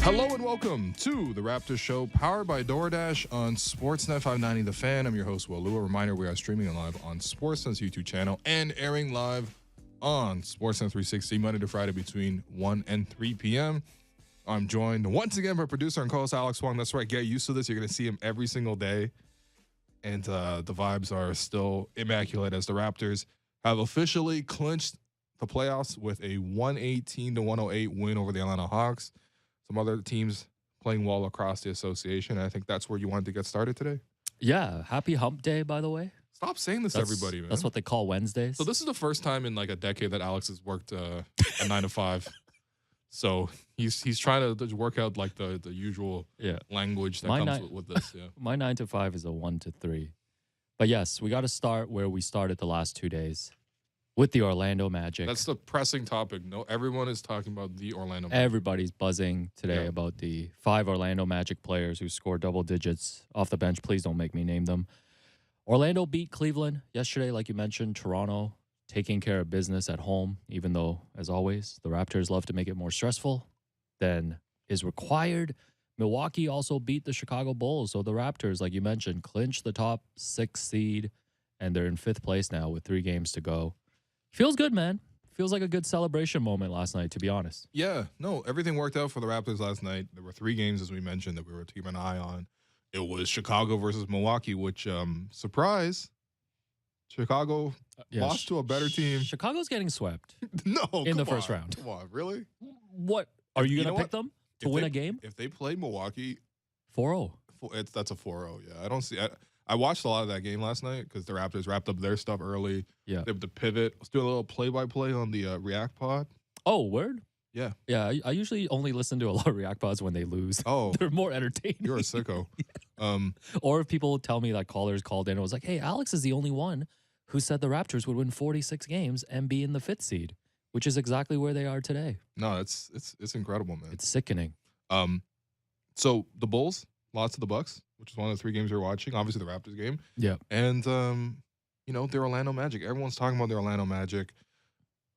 Hello and welcome to the Raptors Show, powered by DoorDash on Sportsnet 590 The Fan. I'm your host, Will Lou. A reminder, we are streaming live on Sportsnet's YouTube channel and airing live on Sportsnet 360 Monday to Friday between 1 and 3 p.m. I'm joined once again by producer and co-host Alex Wong. That's right, get used to this. You're going to see him every single day. And the vibes are still immaculate as the Raptors have officially clinched the playoffs with a 118-108 win over the Atlanta Hawks. Some other teams playing well across the association. I think that's where you wanted to get started today. Yeah. Happy hump day, by the way. Stop saying this to everybody, man. That's what they call Wednesdays. So this is the first time in like a decade that Alex has worked a 9 to 5. So he's trying to work out like the usual language that comes with this. Yeah. My 9 to 5 is a 1 to 3. But yes, we got to start where we started the last 2 days. With the Orlando Magic. That's the pressing topic. No, everyone is talking about the Orlando Magic. Everybody's buzzing today about the 5 Orlando Magic players who scored double digits off the bench. Please don't make me name them. Orlando beat Cleveland yesterday, like you mentioned. Toronto taking care of business at home, even though, as always, the Raptors love to make it more stressful than is required. Milwaukee also beat the Chicago Bulls. So the Raptors, like you mentioned, clinched the top 6 seed, and they're in 5th place now with 3 games to go. Feels good, man. Feels like a good celebration moment last night, to be honest. Yeah, no, everything worked out for the Raptors last night. There were 3 games, as we mentioned, that we were keeping an eye on. It was Chicago versus Milwaukee, which, surprise, Chicago lost to a better team. Chicago's getting swept. No, in the first round. Come on, really? What? Are you going to pick them to win a game? If they play Milwaukee. 4-0. That's a 4-0, yeah. I don't see I watched a lot of that game last night because the Raptors wrapped up their stuff early. Yeah. They have to pivot. Let's do a little play-by-play on the React pod. Oh, word? Yeah. Yeah, I usually only listen to a lot of React pods when they lose. Oh. They're more entertaining. You're a sicko. Or if people tell me that callers called in and was like, hey, Alex is the only one who said the Raptors would win 46 games and be in the 5th seed, which is exactly where they are today. No, it's incredible, man. It's sickening. So the Bulls lost to the Bucks, which is one of the 3 games you're watching. Obviously, the Raptors game. Yeah. And, the Orlando Magic. Everyone's talking about the Orlando Magic,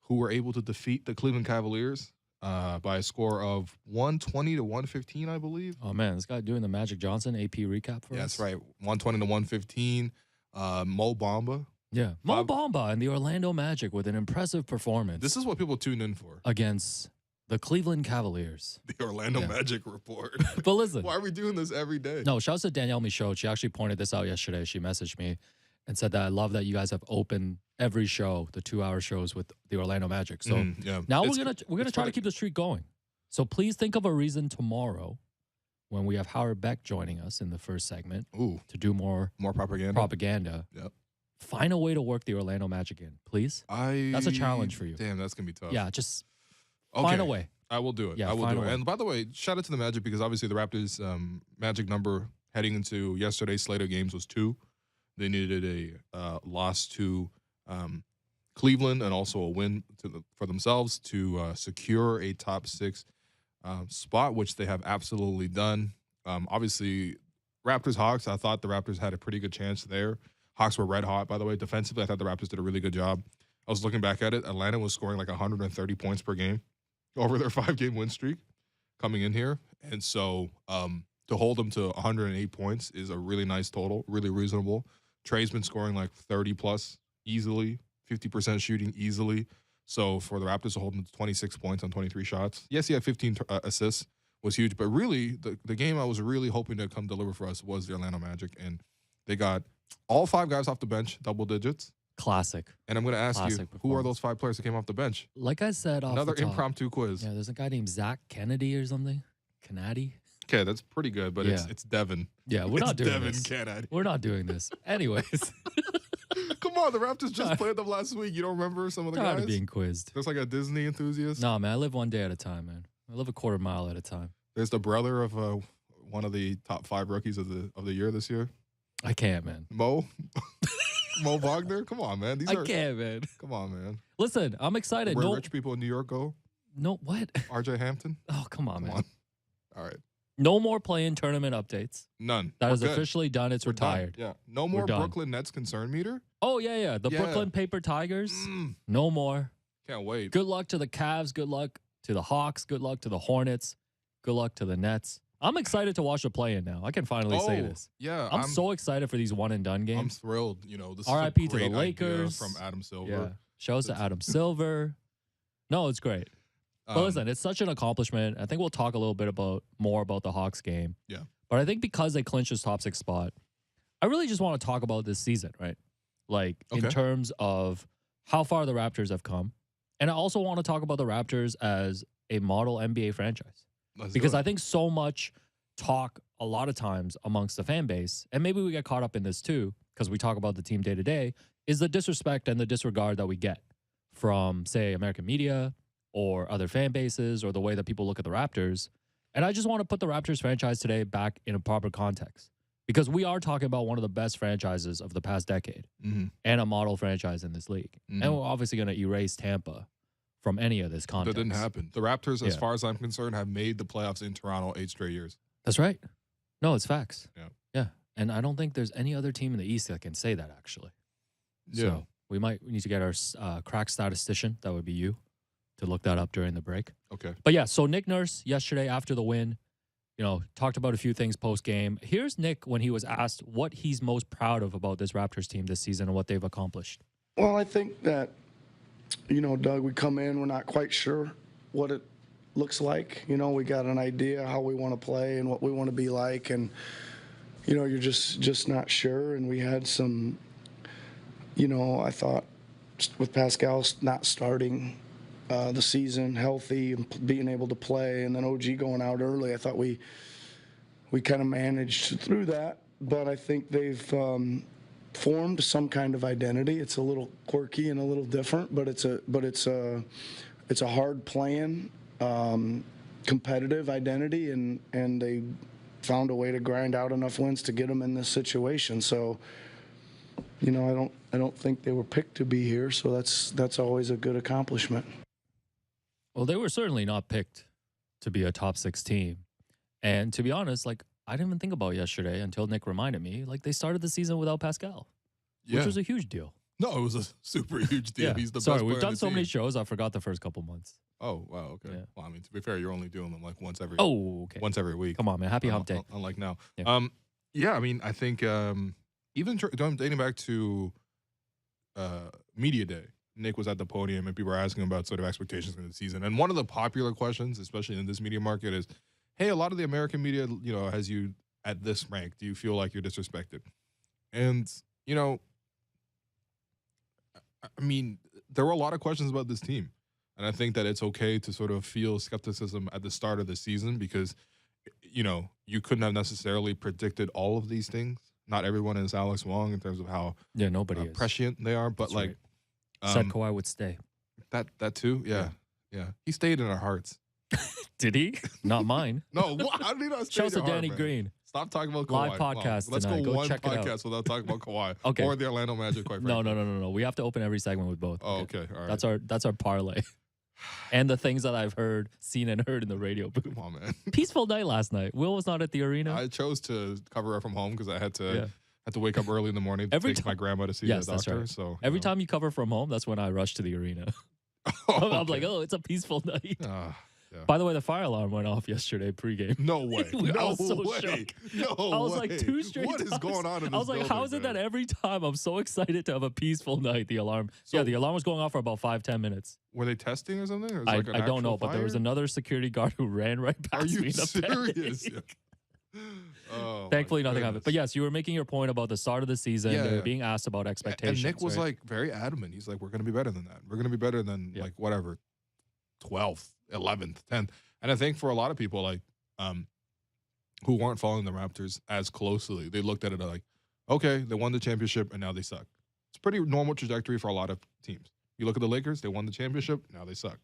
who were able to defeat the Cleveland Cavaliers by a score of 120-115, I believe. Oh, man, this guy doing the Magic Johnson AP recap for us? That's right. 120-115. Mo Bamba. Yeah. Mo Bamba and the Orlando Magic with an impressive performance. This is what people tune in for. Against the Cleveland Cavaliers. The Orlando Magic report. But listen. Why are we doing this every day? No, shouts to Danielle Michaud. She actually pointed this out yesterday. She messaged me and said that I love that you guys have opened every show, the 2-hour shows with the Orlando Magic. So now we're gonna try to keep the streak going. So please think of a reason tomorrow when we have Howard Beck joining us in the first segment to do more propaganda. Yep. Find a way to work the Orlando Magic in, please. That's a challenge for you. Damn, that's gonna be tough. Yeah, just find a way. I will do it. Yeah, I will do it. And by the way, shout out to the Magic because obviously the Raptors' magic number heading into yesterday's slate of games was 2. They needed a loss to Cleveland and also a win for themselves to secure a top 6 spot, which they have absolutely done. Obviously, Raptors-Hawks, I thought the Raptors had a pretty good chance there. Hawks were red hot, by the way. Defensively, I thought the Raptors did a really good job. I was looking back at it. Atlanta was scoring like 130 points per game over their 5-game win streak coming in here. And so to hold them to 108 points is a really nice total, really reasonable. Trey's been scoring like 30-plus easily, 50% shooting easily. So for the Raptors to hold them to 26 points on 23 shots. Yes, he had 15 assists, was huge. But really, the game I was really hoping to come deliver for us was the Orlando Magic. And they got all 5 guys off the bench, double digits. Classic. And I'm going to ask you, who are those 5 players that came off the bench? Like I said, another impromptu quiz. Yeah, there's a guy named Zach Kennedy or something. Kennedy. Okay, that's pretty good, but it's Devin. Yeah, we're not doing Devin this. Kennedy. We're not doing this. Anyways. Come on, the Raptors just played them last week. You don't remember some of the guys? Tired of being quizzed. Just like a Disney enthusiast? No, man, I live one day at a time, man. I live a quarter mile at a time. There's the brother of one of the top 5 rookies of the year this year. I can't, man. Mo Wagner? Come on, man. I can't, man. Come on, man. Listen, I'm excited. Where rich people in New York go? No, what? RJ Hampton? Oh, come on, man. All right. No more play-in tournament updates. None. That is officially done. It's retired. Done. Yeah. No more Brooklyn Nets concern meter? Oh, yeah. The Brooklyn Paper Tigers? No more. Can't wait. Good luck to the Cavs. Good luck to the Hawks. Good luck to the Hornets. Good luck to the Nets. I'm excited to watch the play-in now. I can finally say this. Yeah, I'm so excited for these one-and-done games. I'm thrilled. You know, this RIP is a to the great Lakers. idea from Adam Silver. Yeah. Shows to Adam Silver. No, it's great. But listen, it's such an accomplishment. I think we'll talk a little bit more about the Hawks game. Yeah. But I think because they clinched this top 6 spot, I really just want to talk about this season, right? Like in terms of how far the Raptors have come. And I also want to talk about the Raptors as a model NBA franchise. Because I think so much talk a lot of times amongst the fan base, and maybe we get caught up in this too, because we talk about the team day to day, is the disrespect and the disregard that we get from, say, American media or other fan bases or the way that people look at the Raptors. And I just want to put the Raptors franchise today back in a proper context because we are talking about one of the best franchises of the past decade and a model franchise in this league. And we're obviously going to erase Tampa from any of this context. That didn't happen. The Raptors, as far as I'm concerned, have made the playoffs in Toronto 8 straight years. That's right. No, it's facts. Yeah. Yeah. And I don't think there's any other team in the East that can say that, actually. Yeah. So we need to get our crack statistician, that would be you, to look that up during the break. Okay. But yeah, so Nick Nurse yesterday after the win, talked about a few things post-game. Here's Nick when he was asked what he's most proud of about this Raptors team this season and what they've accomplished. Well, I think that, Doug, we come in, we're not quite sure what it looks like. We got an idea how we want to play and what we want to be like. And, you're just not sure. And we had some, I thought with Pascal not starting the season healthy and being able to play, and then OG going out early, I thought we kind of managed through that. But I think they've formed some kind of identity. It's a little quirky and a little different, but it's a hard playing, competitive identity, and they found a way to grind out enough wins to get them in this situation. So, I don't think they were picked to be here. So that's always a good accomplishment. Well, they were certainly not picked to be a top 6 team. And to be honest, I didn't even think about yesterday until Nick reminded me. They started the season without Pascal, which was a huge deal. No, it was a super huge deal. Yeah. He's the Sorry, best player we've done on the so team. many shows, I forgot the first couple months. Oh, wow, okay. Yeah. Well, I mean, to be fair, you're only doing them once every once every week. Come on, man. Happy hump day. Unlike now. Yeah. I mean, I think even dating back to media day, Nick was at the podium and people were asking about sort of expectations for the season. And one of the popular questions, especially in this media market, is, hey, a lot of the American media, has you at this rank. Do you feel like you're disrespected? And, I mean, there were a lot of questions about this team. And I think that it's okay to sort of feel skepticism at the start of the season because, you couldn't have necessarily predicted all of these things. Not everyone is Alex Wong in terms of how nobody is prescient they are. But That's right. Said Kawhi would stay. That too, yeah. He stayed in our hearts. Did he? Not mine. No, how did he not stay Shouts in to your Danny heart, man? Green. Stop talking about Kawhi. Live podcast Let's tonight. go one check it out. podcast without talking about Kawhi Okay. or the Orlando Magic. Quite frankly. No. We have to open every segment with both. Oh, okay. All right. That's our parlay. And the things that I've seen and heard in the radio booth. Come on, man. Peaceful night last night. Will was not at the arena. I chose to cover it from home because I had to wake up early in the morning to take my grandma to see the doctor. That's right. So every time you cover from home, that's when I rush to the arena. I'm like, it's a peaceful night. Yeah. By the way, the fire alarm went off yesterday pregame. No way. I was so shocked. No I was way. like 2 straight What is times. going on in this I was like, building, how is it man? that every time I'm so excited to have a peaceful night, the alarm the alarm was going off for about 5-10 minutes. Were they testing or something? Or I don't know, but there was another security guard who ran right past me. Are you in the serious? panic. Oh, Thankfully, nothing happened. But yes, you were making your point about the start of the season. They were being asked about expectations. And Nick was right? very adamant. He's like, we're going to be better than that. We're going to be better than whatever, 12th, 11th, 10th. And I think for a lot of people who weren't following the Raptors as closely, they looked at it like, okay, they won the championship and now they suck. It's a pretty normal trajectory for a lot of teams. You look at the Lakers, they won the championship, now they suck.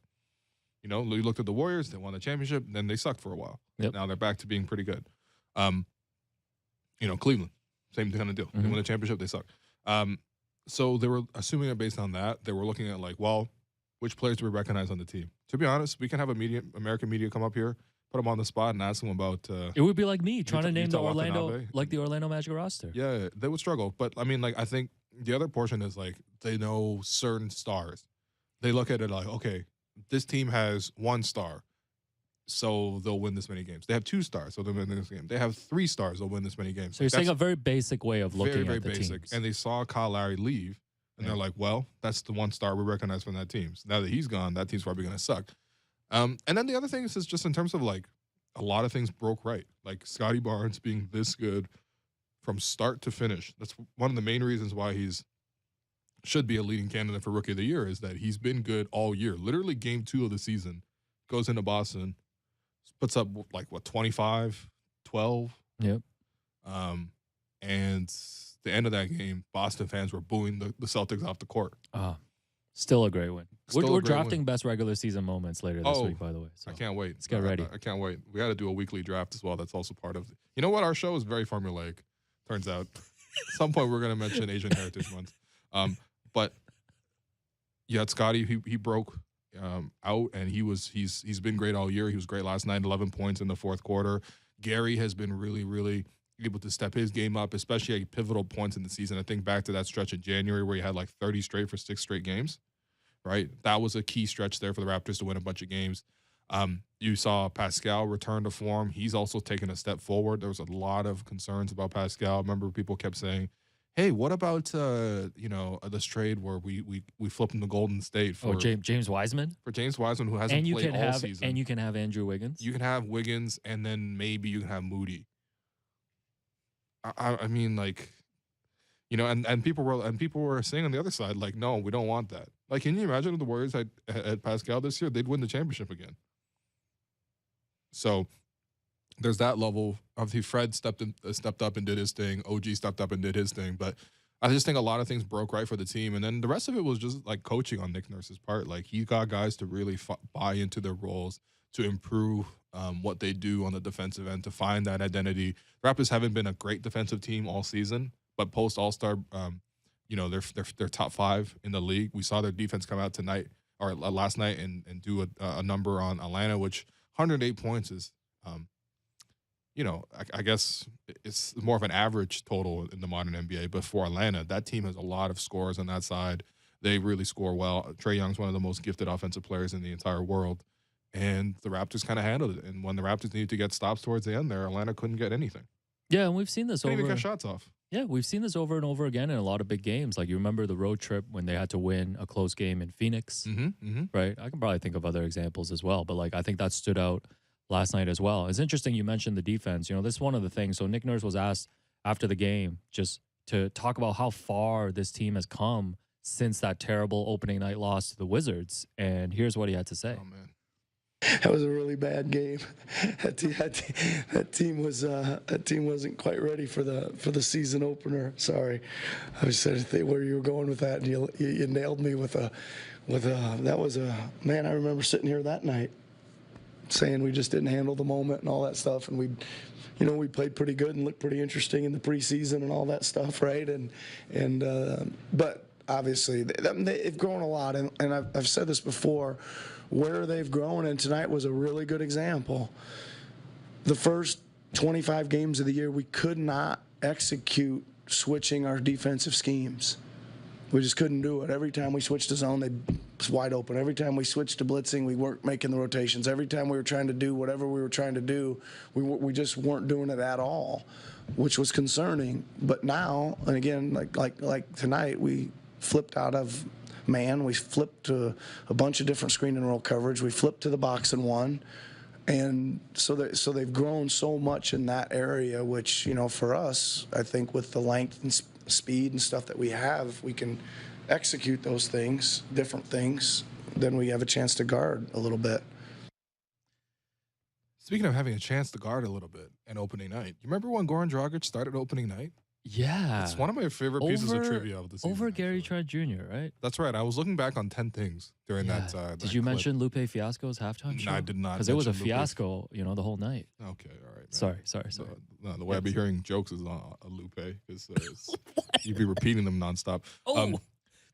You looked at the Warriors, they won the championship, then they sucked for a while. Yep. Now they're back to being pretty good. Cleveland, same kind of deal. They won the championship, they suck. So they were assuming it based on that. They were looking at which players do we recognize on the team? To be honest, we can have American media come up here, put them on the spot, and ask them about. It would be like me trying to name the Utah Orlando, Watanabe. the Orlando Magic roster. Yeah, they would struggle. But I mean, I think the other portion is they know certain stars. They look at it like, okay, this team has one star. so they'll win this many games. They have 2 stars, so they'll win this game. They have 3 stars, they'll win this many games. So you're saying a very basic way of looking very at the basic. teams. And they saw Kyle Lowry leave, and they're like, well, that's the 1 star we recognize from that team. So now that he's gone, that team's probably going to suck. And then the other thing is just in terms of like a lot of things broke right. Like Scotty Barnes being this good from start to finish. That's one of the main reasons why should be a leading candidate for Rookie of the Year, is that he's been good all year. Literally game 2 of the season, goes into Boston, puts up like 25, 12. Yep. And the end of that game, Boston fans were booing the Celtics off the court. Still a great win. Still We're a great drafting win. best regular season moments later this week, by the way. So I can't wait. Let's get ready. I can't wait. We got to do a weekly draft as well. That's also part of it. You know what? Our show is very formulaic, turns out. At some point, we're going to mention Asian Heritage Month. But yeah, Scotty, he broke out, and he's been great all year. He was great last night, 11 points in the 4th quarter. Gary has been really, really able to step his game up, especially at pivotal points in the season. I think back to that stretch in January where he had like 30 straight for 6 straight games, right? That was a key stretch there for the Raptors to win a bunch of games. You saw Pascal return to form. He's also taken a step forward. There was a lot of concerns about Pascal. I remember people kept saying, hey, what about this trade where we flipped him to Golden State for James Wiseman? For James Wiseman, who hasn't played all season. And you can have Andrew Wiggins. You can have Wiggins, and then maybe you can have Moody. I mean, like, and people were saying on the other side, like, no, we don't want that. Like, can you imagine if the Warriors had Pascal this year? They'd win the championship again. So there's that level. Obviously, Fred stepped up and did his thing. OG stepped up and did his thing. But I just think a lot of things broke right for the team. And then the rest of it was just like coaching on Nick Nurse's part. Like, he got guys to really buy into their roles, to improve what they do on the defensive end, to find that identity. Raptors haven't been a great defensive team all season, but post All-Star, they're top 5 in the league. We saw their defense come out tonight or last night and do a number on Atlanta, which 108 points is, I guess it's more of an average total in the modern NBA. But for Atlanta, that team has a lot of scores on that side. They really score well. Trae Young's one of the most gifted offensive players in the entire world. And the Raptors kind of handled it. And when the Raptors needed to get stops towards the end there, Atlanta couldn't get anything. Yeah, and we've seen this Couldn't even get shots off. Yeah, we've seen this over and over again in a lot of big games. Like, you remember the road trip when they had to win a close game in Phoenix, right? I can probably think of other examples as well. But, like, I think that stood out last night as well. It's interesting you mentioned the defense. This is one of the things. So Nick Nurse was asked after the game just to talk about how far this team has come since that terrible opening night loss to the Wizards. And here's what he had to say. Oh, man. That was a really bad game. That team wasn't quite ready for the season opener. Sorry, I was trying to think where you were going with that, and you nailed me with a that was a man. I remember sitting here that night saying we just didn't handle the moment and all that stuff, and we played pretty good and looked pretty interesting in the preseason and all that stuff, right? But obviously they've grown a lot, and I've said this before. Where they've grown, and tonight was a really good example. The first 25 games of the year, we could not execute switching our defensive schemes. We just couldn't do it. Every time we switched to zone, it was wide open. Every time we switched to blitzing, we weren't making the rotations. Every time we were trying to do whatever we were trying to do, we just weren't doing it at all, which was concerning. But now, and again, like tonight, we flipped out of man. We flipped to a bunch of different screen and roll coverage. We flipped to the box and one. And so they've grown so much in that area, which, for us, I think with the length and speed and stuff that we have, we can execute those things, different things, then we have a chance to guard a little bit. Speaking of having a chance to guard a little bit and opening night, you remember when Goran Dragic started opening night? Yeah. It's one of my favorite pieces of trivia of the season. Over Gary Trent Jr., right? That's right. I was looking back on 10 things during that Did you mention Lupe Fiasco's halftime show? No, I did not. Because it was a fiasco, the whole night. Okay, all right. Sorry. No, the way I'd be hearing jokes is on a Lupe, because you'd be repeating them nonstop.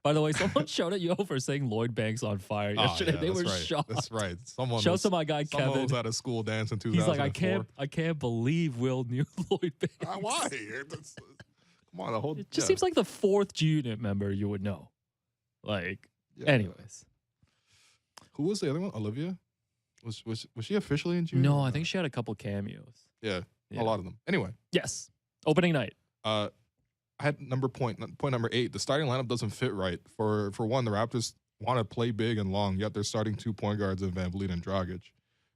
By the way, someone shouted you out for saying Lloyd Banks on fire yesterday. They were shocked. That's right. Shout to my guy Kevin. Someone was at a school dance in 2004. He's like, I can't believe Will knew Lloyd Banks. Why? Come on, it just seems like the 4th G Unit member you would know. Anyways. Who was the other one? Olivia? Was she officially in June? No, I think she had a couple cameos. Yeah, Yeah. a lot of them. Anyway, Yes. Opening night. I had point number 8. The starting lineup doesn't fit right. For one, the Raptors want to play big and long, yet they're starting 2 point guards in Van Vliet and Dragic.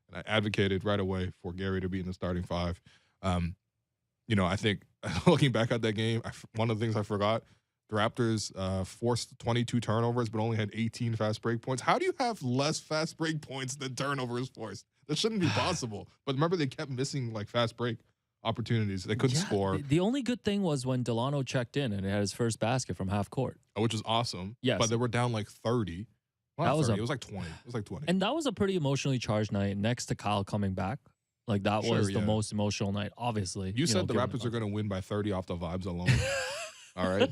And I advocated right away for Gary to be in the starting 5. I think looking back at that game, one of the things I forgot, the Raptors forced 22 turnovers but only had 18 fast break points. How do you have less fast break points than turnovers forced? That shouldn't be possible. But remember, they kept missing like fast break opportunities. They couldn't score. The only good thing was when Delano checked in and had his first basket from half court. Which was awesome. Yes. But they were down like 30. Well, That was 30. It was like 20. It was like 20. And that was a pretty emotionally charged night next to Kyle coming back. Like, that was the most emotional night, obviously. You said the Raptors are going to win by 30 off the vibes alone. All right.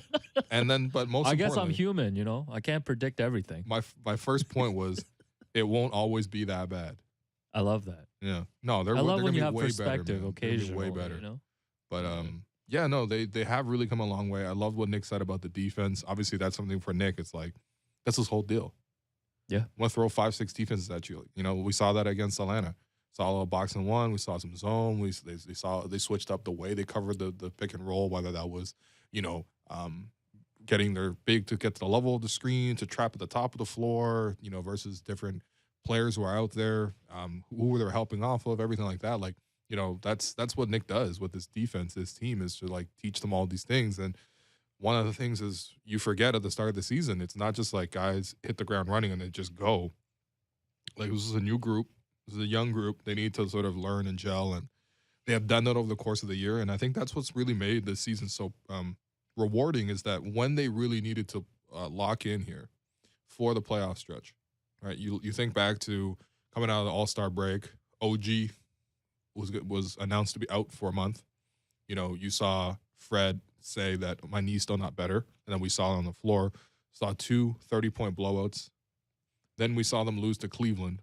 And then, but most I guess I'm importantly, human, I can't predict everything. my first point was it won't always be that bad. I love that. Yeah. No, I love when you have way perspective better, occasionally. way better. But yeah, no, they have really come a long way. I love what Nick said about the defense. Obviously, that's something for Nick. It's like that's his whole deal. Yeah. I want to throw 5-6 defenses at you. We saw that against Atlanta. Saw a little box and one. We saw some zone. They switched up the way they covered the pick and roll, whether that was, getting their big to get to the level of the screen, to trap at the top of the floor, versus different players who are out there, who they're helping off of, everything like that. Like, that's what Nick does with his defense, his team, is to like teach them all these things. And one of the things is you forget at the start of the season, it's not just like guys hit the ground running and they just go. Like, this is a new group. This is a young group. They need to sort of learn and gel, and they have done that over the course of the year. And I think that's what's really made this season so rewarding, is that when they really needed to lock in here for the playoff stretch, right? You think back to coming out of the All-Star break, OG was announced to be out for a month. You saw Fred say that my knee's still not better, and then we saw it on the floor. Saw 2 30-point blowouts. Then we saw them lose to Cleveland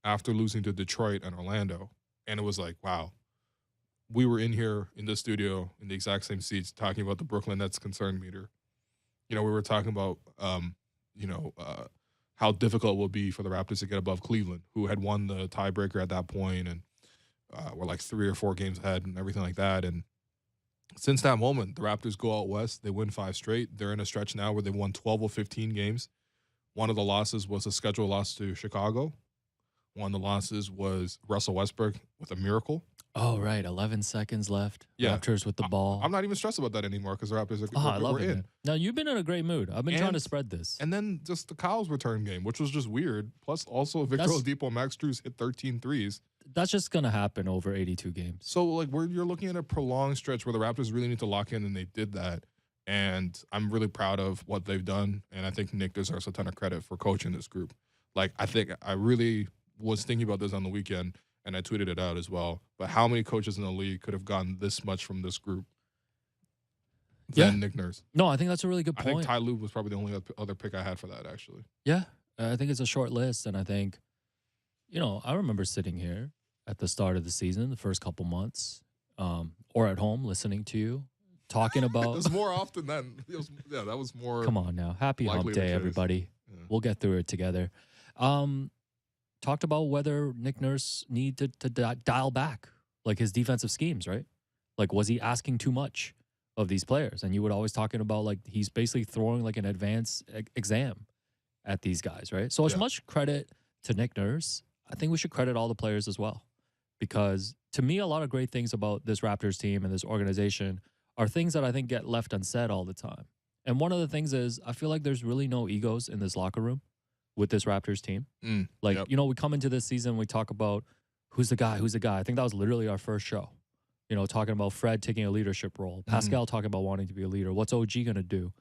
after losing to Detroit and Orlando. And it was like, wow, we were in here in the studio in the exact same seats talking about the Brooklyn Nets concern meter. We were talking about, how difficult it will be for the Raptors to get above Cleveland, who had won the tiebreaker at that point and were like 3 or 4 games ahead and everything like that. And since that moment, the Raptors go out west. They win 5 straight. They're in a stretch now where they've won 12 or 15 games. One of the losses was a scheduled loss to Chicago. One of the losses was Russell Westbrook with a miracle. Oh, right. 11 seconds left. Yeah. Raptors with the ball. I'm not even stressed about that anymore because the Raptors are I love we're it, in. man. Now, you've been in a great mood. I've been trying to spread this. And then just the Kyle's return game, which was just weird. Plus, also, Victor Oladipo and Max Strus hit 13 threes. That's just going to happen over 82 games. So, like, you're looking at a prolonged stretch where the Raptors really need to lock in, and they did that. And I'm really proud of what they've done. And I think Nick deserves a ton of credit for coaching this group. Like, I really was thinking about this on the weekend, and I tweeted it out as well. But how many coaches in the league could have gotten this much from this group than Nick Nurse? No, I think that's a really good point. I think Ty Lue was probably the only other pick I had for that, actually. Yeah, I think it's a short list. And I think, I remember sitting here at the start of the season, the first couple months, or at home listening to you, talking about... It was more often than... that was more... Come on now. Happy hump day, everybody. Yeah. We'll get through it together. Talked about whether Nick Nurse needed to dial back, like, his defensive schemes, right? Like, was he asking too much of these players? And you would always talking about, like, he's basically throwing, like, an advanced exam at these guys, right? So as much credit to Nick Nurse, I think we should credit all the players as well. Because to me, a lot of great things about this Raptors team and this organization are things that I think get left unsaid all the time. And one of the things is I feel like there's really no egos in this locker room with this Raptors team. We come into this season, we talk about who's the guy. I think that was literally our first show, talking about Fred taking a leadership role, Pascal talking about wanting to be a leader. What's OG going to do?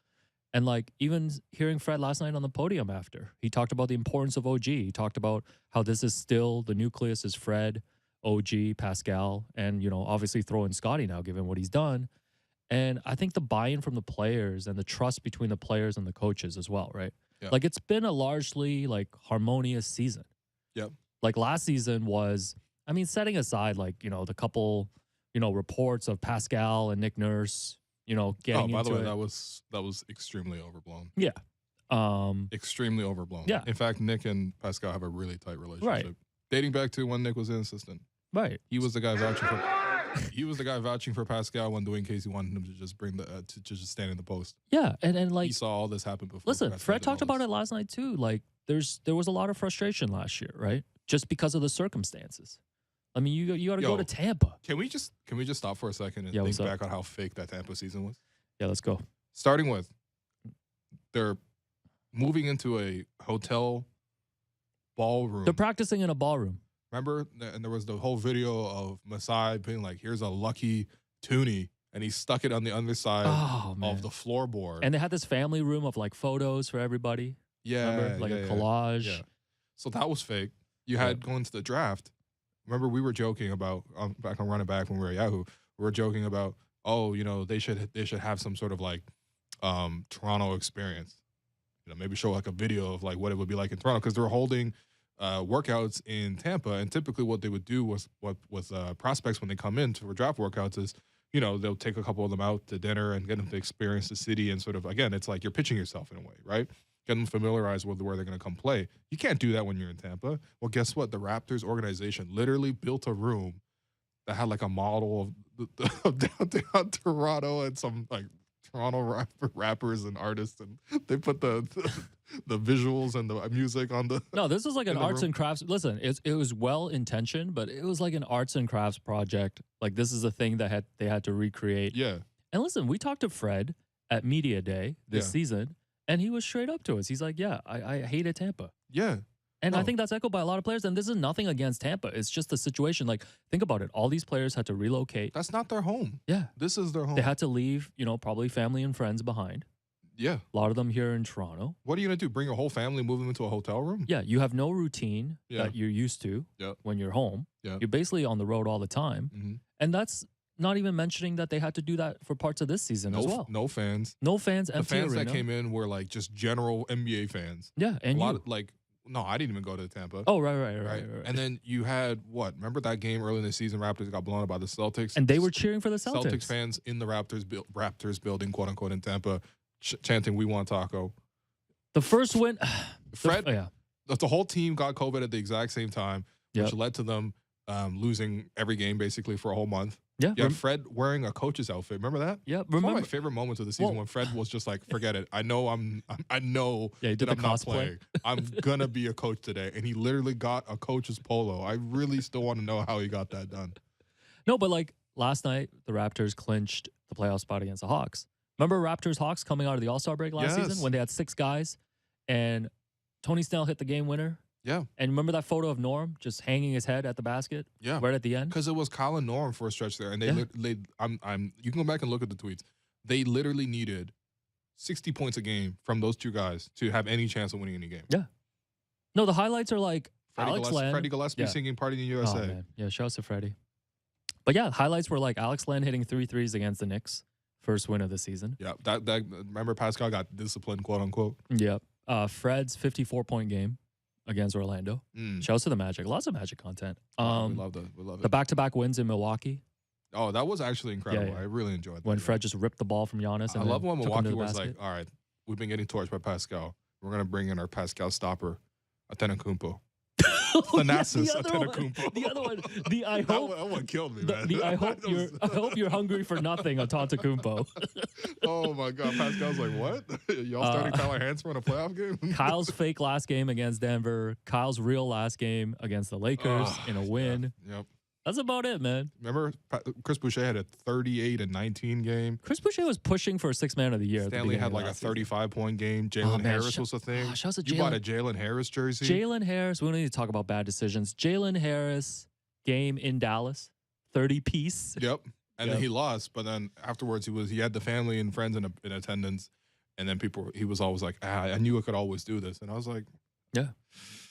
And like, even hearing Fred last night on the podium after, he talked about the importance of OG. He talked about how this is still, the nucleus is Fred, OG, Pascal, and, obviously throw in Scotty now, given what he's done. And I think the buy-in from the players and the trust between the players and the coaches as well, right? Yeah. Like, it's been a largely, like, harmonious season. Yep. Like, last season was, setting aside, like, the couple, reports of Pascal and Nick Nurse, getting into by the way, it. that was extremely overblown. Yeah. Extremely overblown. Yeah. In fact, Nick and Pascal have a really tight relationship. Right. Dating back to when Nick was an assistant. Right. He was the guy vouching for. He was the guy vouching for Pascal when Dwayne Casey wanted him to just bring to just stand in the post. Yeah, and like He saw all this happen before. listen, Fred talked about it last night too. Like there was a lot of frustration last year, right? Just because of the circumstances. I mean, you got to go to Tampa. Can we just stop for a second and think back on how fake that Tampa season was? Yeah, let's go. Starting with, they're moving into a hotel ballroom. They're practicing in a ballroom. Remember? And there was the whole video of Masai being like, here's a lucky toonie. And he stuck it on the underside of the floorboard. And they had this family room of like photos for everybody. Yeah. Remember? Like a collage. Yeah. So that was fake. You had going to the draft. Remember, we were joking about, back on Running Back when we were at Yahoo, we were joking about, they should have some sort of like Toronto experience. Maybe show like a video of like what it would be like in Toronto, because they're holding workouts in Tampa, and typically what they would do was with prospects when they come in for draft workouts is, they'll take a couple of them out to dinner and get them to experience the city, and sort of, again, it's like you're pitching yourself in a way, right? Get them familiarized with where they're going to come play. You can't do that when you're in Tampa. Well, guess what? The Raptors organization literally built a room that had like a model of downtown Toronto and some like Toronto rappers and artists, and they put the visuals and the music on the. No, this is like an arts and crafts. Listen, it was well intentioned, but it was like an arts and crafts project. Like this is a thing that they had to recreate. Yeah. And listen, we talked to Fred at Media Day this season, and he was straight up to us. He's like, "Yeah, I hated Tampa." Yeah. And I think that's echoed by a lot of players. And this is nothing against Tampa. It's just the situation. Like, think about it. All these players had to relocate. That's not their home. Yeah. This is their home. They had to leave, probably family and friends behind. Yeah. A lot of them here in Toronto. What are you going to do? Bring your whole family, move them into a hotel room? Yeah. You have no routine that you're used to when you're home. Yeah. You're basically on the road all the time. Mm-hmm. And that's not even mentioning that they had to do that for parts of this season as well. No fans. No fans, The empty fans arena. that came in were like just general NBA fans. Yeah. And no, I didn't even go to Tampa. Oh, right. And then you had what? Remember that game early in the season? Raptors got blown up by the Celtics. And they were cheering for the Celtics. Celtics fans in the Raptors building, quote unquote, in Tampa, chanting, "We want Taco." The first win. Fred, the whole team got COVID at the exact same time, which led to them losing every game basically for a whole month. Yeah. You have Fred wearing a coach's outfit. Remember that? Yeah. Remember one of my favorite moments of the season when Fred was just like, "Forget it. I know that I'm not playing. I'm gonna be a coach today." And he literally got a coach's polo. I really still want to know how he got that done. No, but like last night, the Raptors clinched the playoff spot against the Hawks. Remember Raptors Hawks coming out of the All-Star break last season when they had 6 guys and Tony Snell hit the game winner? Yeah. And remember that photo of Norm just hanging his head at the basket? Yeah. Right at the end? Because it was Kyle and Norm for a stretch there. And you can go back and look at the tweets. They literally needed 60 points a game from those two guys to have any chance of winning any game. Yeah. No, the highlights are like Freddie Gillespie singing Party in the USA. Oh, man. Yeah, shout out to Freddie. But yeah, highlights were like Alex Len hitting 3 threes against the Knicks. First win of the season. Yeah, that remember Pascal got disciplined, quote unquote. Yep. Fred's 54-point game against Orlando. Shouts to the Magic. Lots of Magic content. We love it. The back-to-back wins in Milwaukee. Oh, that was actually incredible. Yeah. I really enjoyed that. When Fred just ripped the ball from Giannis. I love when Milwaukee was like, "All right, we've been getting torched by Pascal. We're gonna bring in our Pascal stopper, Antetokounmpo." Thanasis Antetokounmpo. The other one. That one killed me, man. I hope you're hungry for nothing, Antetokounmpo. Oh my God, Pascal's like, what? Y'all starting Tyler Hansford in a playoff game? Kyle's fake last game against Denver. Kyle's real last game against the Lakers in a win. Yeah, yep. That's about it, man. Remember, Chris Boucher had a 38-19 game. Chris Boucher was pushing for a 6th man of the year. Stanley had like a 35-point game. Jalen Harris was a thing. You bought a Jalen Harris jersey. Jalen Harris. We don't need to talk about bad decisions. Jalen Harris game in Dallas, 30-piece. Yep. And then he lost, but then afterwards he had the family and friends in attendance, and then he was always like, I knew I could always do this, and I was like, yeah.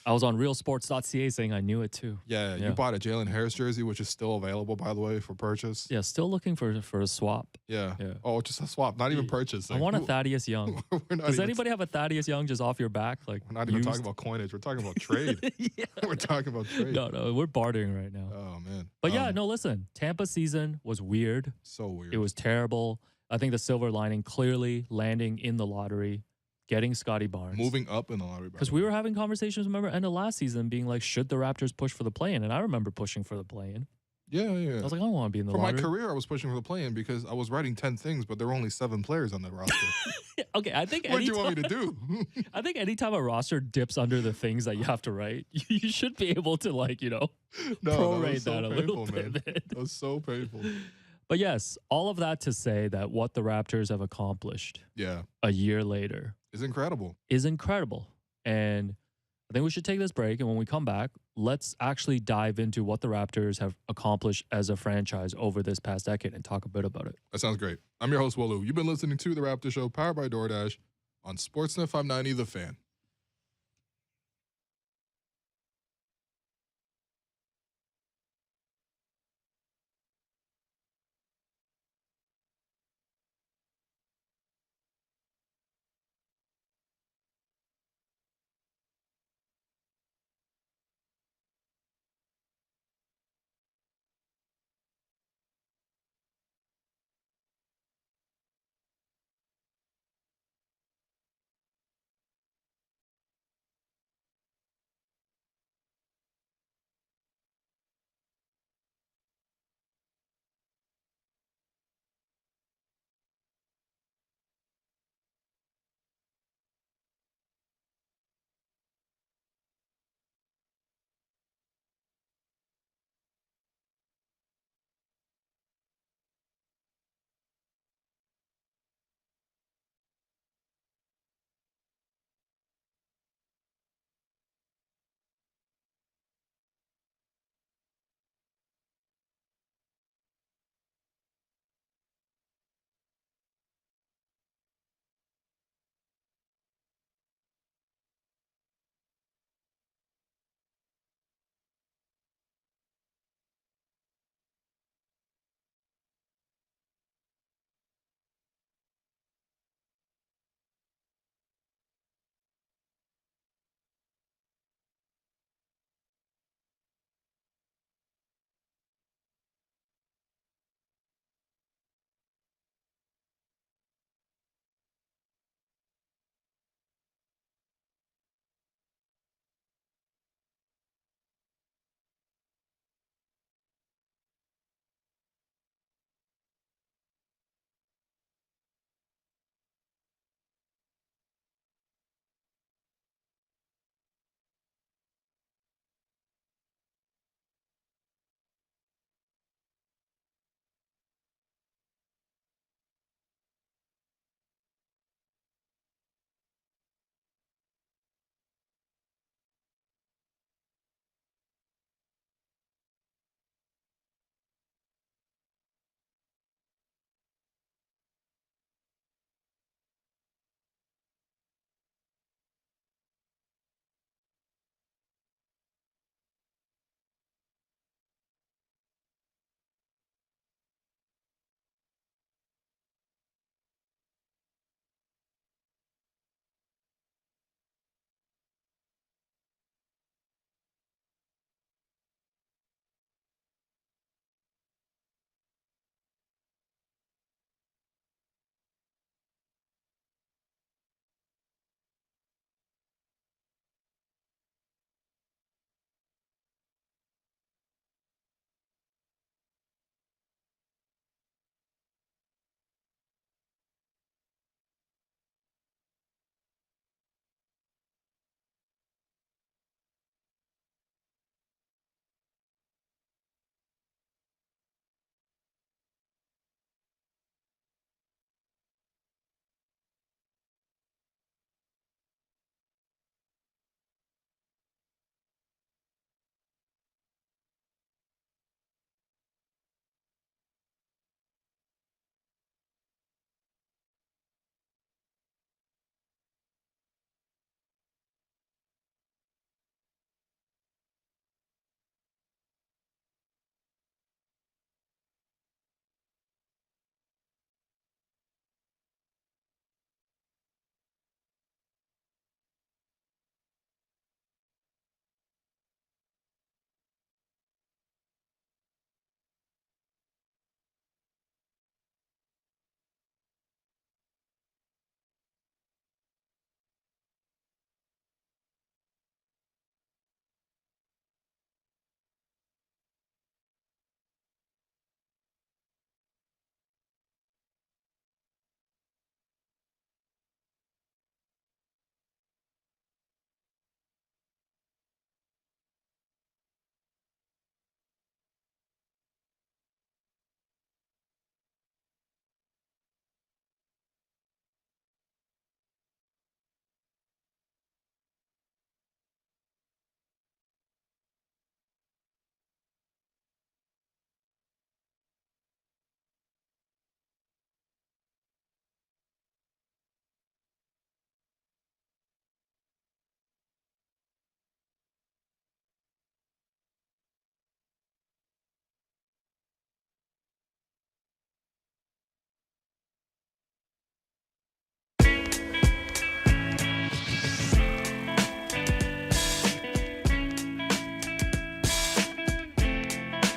I was on realsports.ca saying I knew it too. Yeah, you bought a Jalen Harris jersey, which is still available, by the way, for purchase. Yeah, still looking for a swap. Yeah. Oh, just a swap, not even purchase. I want a Thaddeus Young. Does anybody have a Thaddeus Young just off your back? Like, we're not even talking about coinage. We're talking about trade. We're talking about trade. No, we're bartering right now. Oh, man. But no, listen. Tampa season was weird. So weird. It was terrible. I think the silver lining, clearly landing in the lottery, getting Scotty Barnes. Moving up in the lottery. Because we were having conversations, remember, end of last season, being like, should the Raptors push for the play-in? And I remember pushing for the play-in. Yeah. I was like, I don't want to be in the For lottery. my career, I was pushing for the play-in because I was writing 10 things, but there were only 7 players on that roster. Okay, I think What do you want me to do? I think anytime a roster dips under the things that you have to write, you should be able to, like, prorate that a little bit. That was so painful. But yes, all of that to say that what the Raptors have accomplished a year later is incredible. And I think we should take this break. And when we come back, let's actually dive into what the Raptors have accomplished as a franchise over this past decade and talk a bit about it. That sounds great. I'm your host, Wolu. You've been listening to The Raptors Show, powered by DoorDash on Sportsnet 590, The Fan.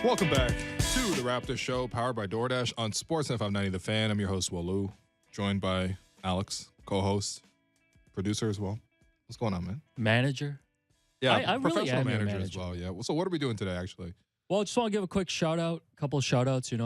Welcome back to the Raptors Show, powered by DoorDash on Sportsnet 590 The Fan. I'm your host, Walu, joined by Alex, co-host, producer as well. What's going on, man? Manager. Yeah, I really professional am your manager as manager. well. Yeah. So what are we doing today, actually? Well, I just want to give a quick shout out, a couple of shout outs, Of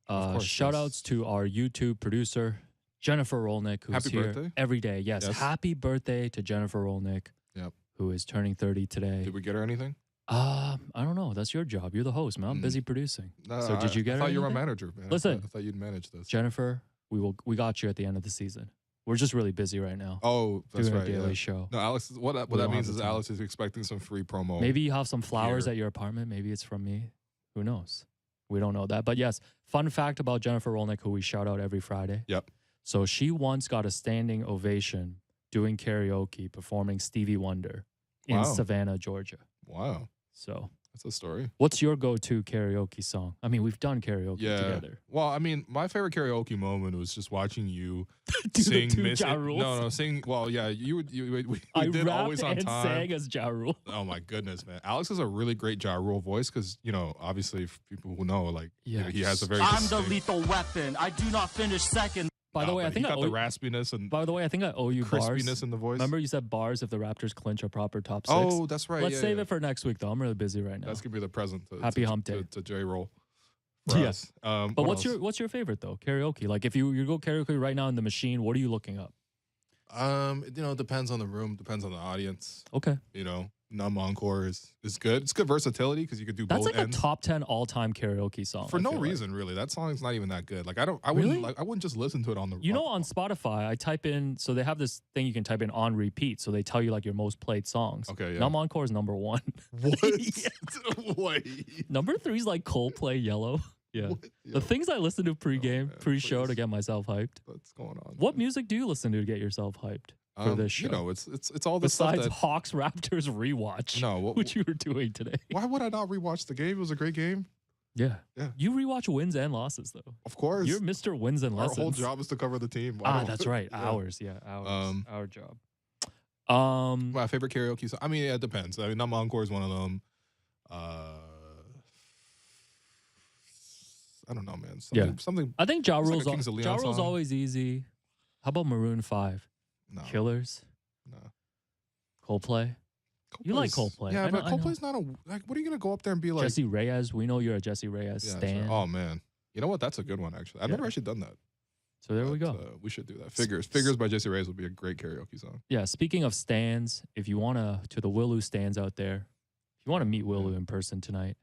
course, shout yes. outs to our YouTube producer, Jennifer Rolnick, who's Happy here birthday. every day. Yes, Yes. happy birthday to Jennifer Rolnick, Yep. who is turning 30 today. Did we get her anything? I don't know. That's your job. You're the host, man. I'm Mm. busy producing. No, So did you get I her thought you were a anything? manager, man. Listen. I thought you'd manage this. Jennifer, we got you at the end of the season. We're just really busy right now. Oh, that's doing right. a daily Yeah. show. No, Alex. What We that don't means have is the time. Alex is expecting some free promo. Maybe you have some flowers here. at your apartment. Maybe it's from me. Who knows? We don't know that. But yes, fun fact about Jennifer Rolnick, who we shout out every Friday. Yep. So she once got a standing ovation doing karaoke, performing Stevie Wonder in Wow. Savannah, Georgia. Wow, So that's a story. what's your go-to karaoke song? I mean, we've done karaoke Yeah. together. Well, I mean, my favorite karaoke moment was just watching you Do the sing two Miss. Ja Rules. No, sing. Well, yeah, we I did rapped always on and time. sang as Ja Rule. Oh my goodness, man! Alex has a really great Ja Rule voice because obviously for people who know, like, he has a very. I'm the distinct- lethal weapon. I do not finish second. By the No, way, I but think he I got owe the raspiness and By the way, I think I owe you bars. crispiness in the voice. Remember you said bars if the Raptors clinch a proper top 6? Oh, that's right. Let's yeah, save yeah. it for next week, though. I'm really busy right now. That's gonna be the present. Happy hump day. to J Roll. For Yeah. us. But what what's else? your favorite though? Karaoke. Like if you go karaoke right now in the machine, what are you looking up? It depends on the room, depends on the audience. Okay. Numb encore is good. It's good versatility because you could do That's both like ends. a top 10 all-time karaoke song. For I no feel like. reason, really. That song's not even that good. Like I Really? wouldn't just listen to it on the. You know, on Spotify, I type in, so they have this thing you can type in on repeat. So they tell you like your most played songs. Okay, yeah. Numb Encore is number 1. What? Yeah. Wait. Number 3 is like Coldplay Yellow. Yeah. What? The things I listen to pregame, man, pre-show to please. get myself hyped. What's going on? What music do you listen to get yourself hyped for this show? It's all the stuff Besides that. Hawks Raptors rewatch, No, which you were doing today. why would I not rewatch the game? It was a great game. Yeah. Yeah. You rewatch wins and losses though. Of course. You're Mr. Wins and Our lessons. whole job is to cover the team. Why don't- That's right. Yeah. Ours. Yeah. Ours. Our job. My favorite karaoke song. I mean, yeah, it depends. I mean, Numb Encore is one of them. I don't know, man. Something. I think Ja It's like a Rule's, Kings of Leon song. always easy. How about Maroon 5? No. Killers? No. Coldplay? You like Coldplay's- Coldplay. Yeah, I but know. Coldplay's not a like. What are you gonna go up there and be like? Jesse Reyes. We know you're a Jesse Reyes Yeah, stan. sure. Oh man, you know what? That's a good one actually. I've Yeah. never actually done that. So there we but, go. We should do that. Figures by Jesse Reyes would be a great karaoke song. Yeah, speaking of stands, if you want to the Willu stands out there, if you want to meet Willu in person tonight,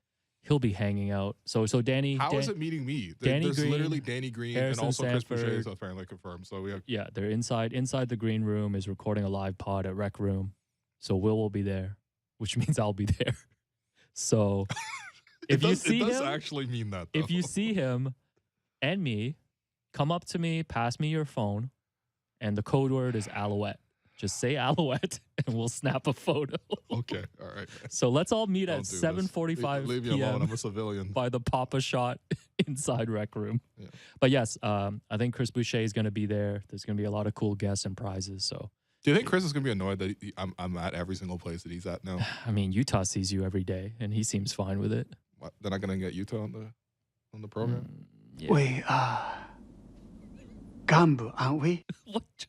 he'll be hanging out. So Danny. How is it meeting me? Danny There's Green, literally Danny Green Harrison and also Chris Sanford. Boucher is apparently confirmed. So we have. Yeah, they're inside the green room is recording a live pod at Rec Room. So will be there, which means I'll be there. So if you see it does him, actually mean that. Though. if you see him and me, come up to me, pass me your phone, and the code word is Alouette. Just say Alouette, and we'll snap a photo. Okay, all right. So let's all meet Don't at do this. 7:45 Leave me alone. p.m. I'm a civilian. by the Papa Shot inside Rec Room. Yeah. But yes, I think Chris Boucher is going to be there. There's going to be a lot of cool guests and prizes. So Do you think Chris is gonna be annoyed that I'm at every single place that he's at now? I mean, Utah sees you every day, and he seems fine with it. What, they're not gonna get Utah on the program. Yeah. We are Gambu, aren't we? What?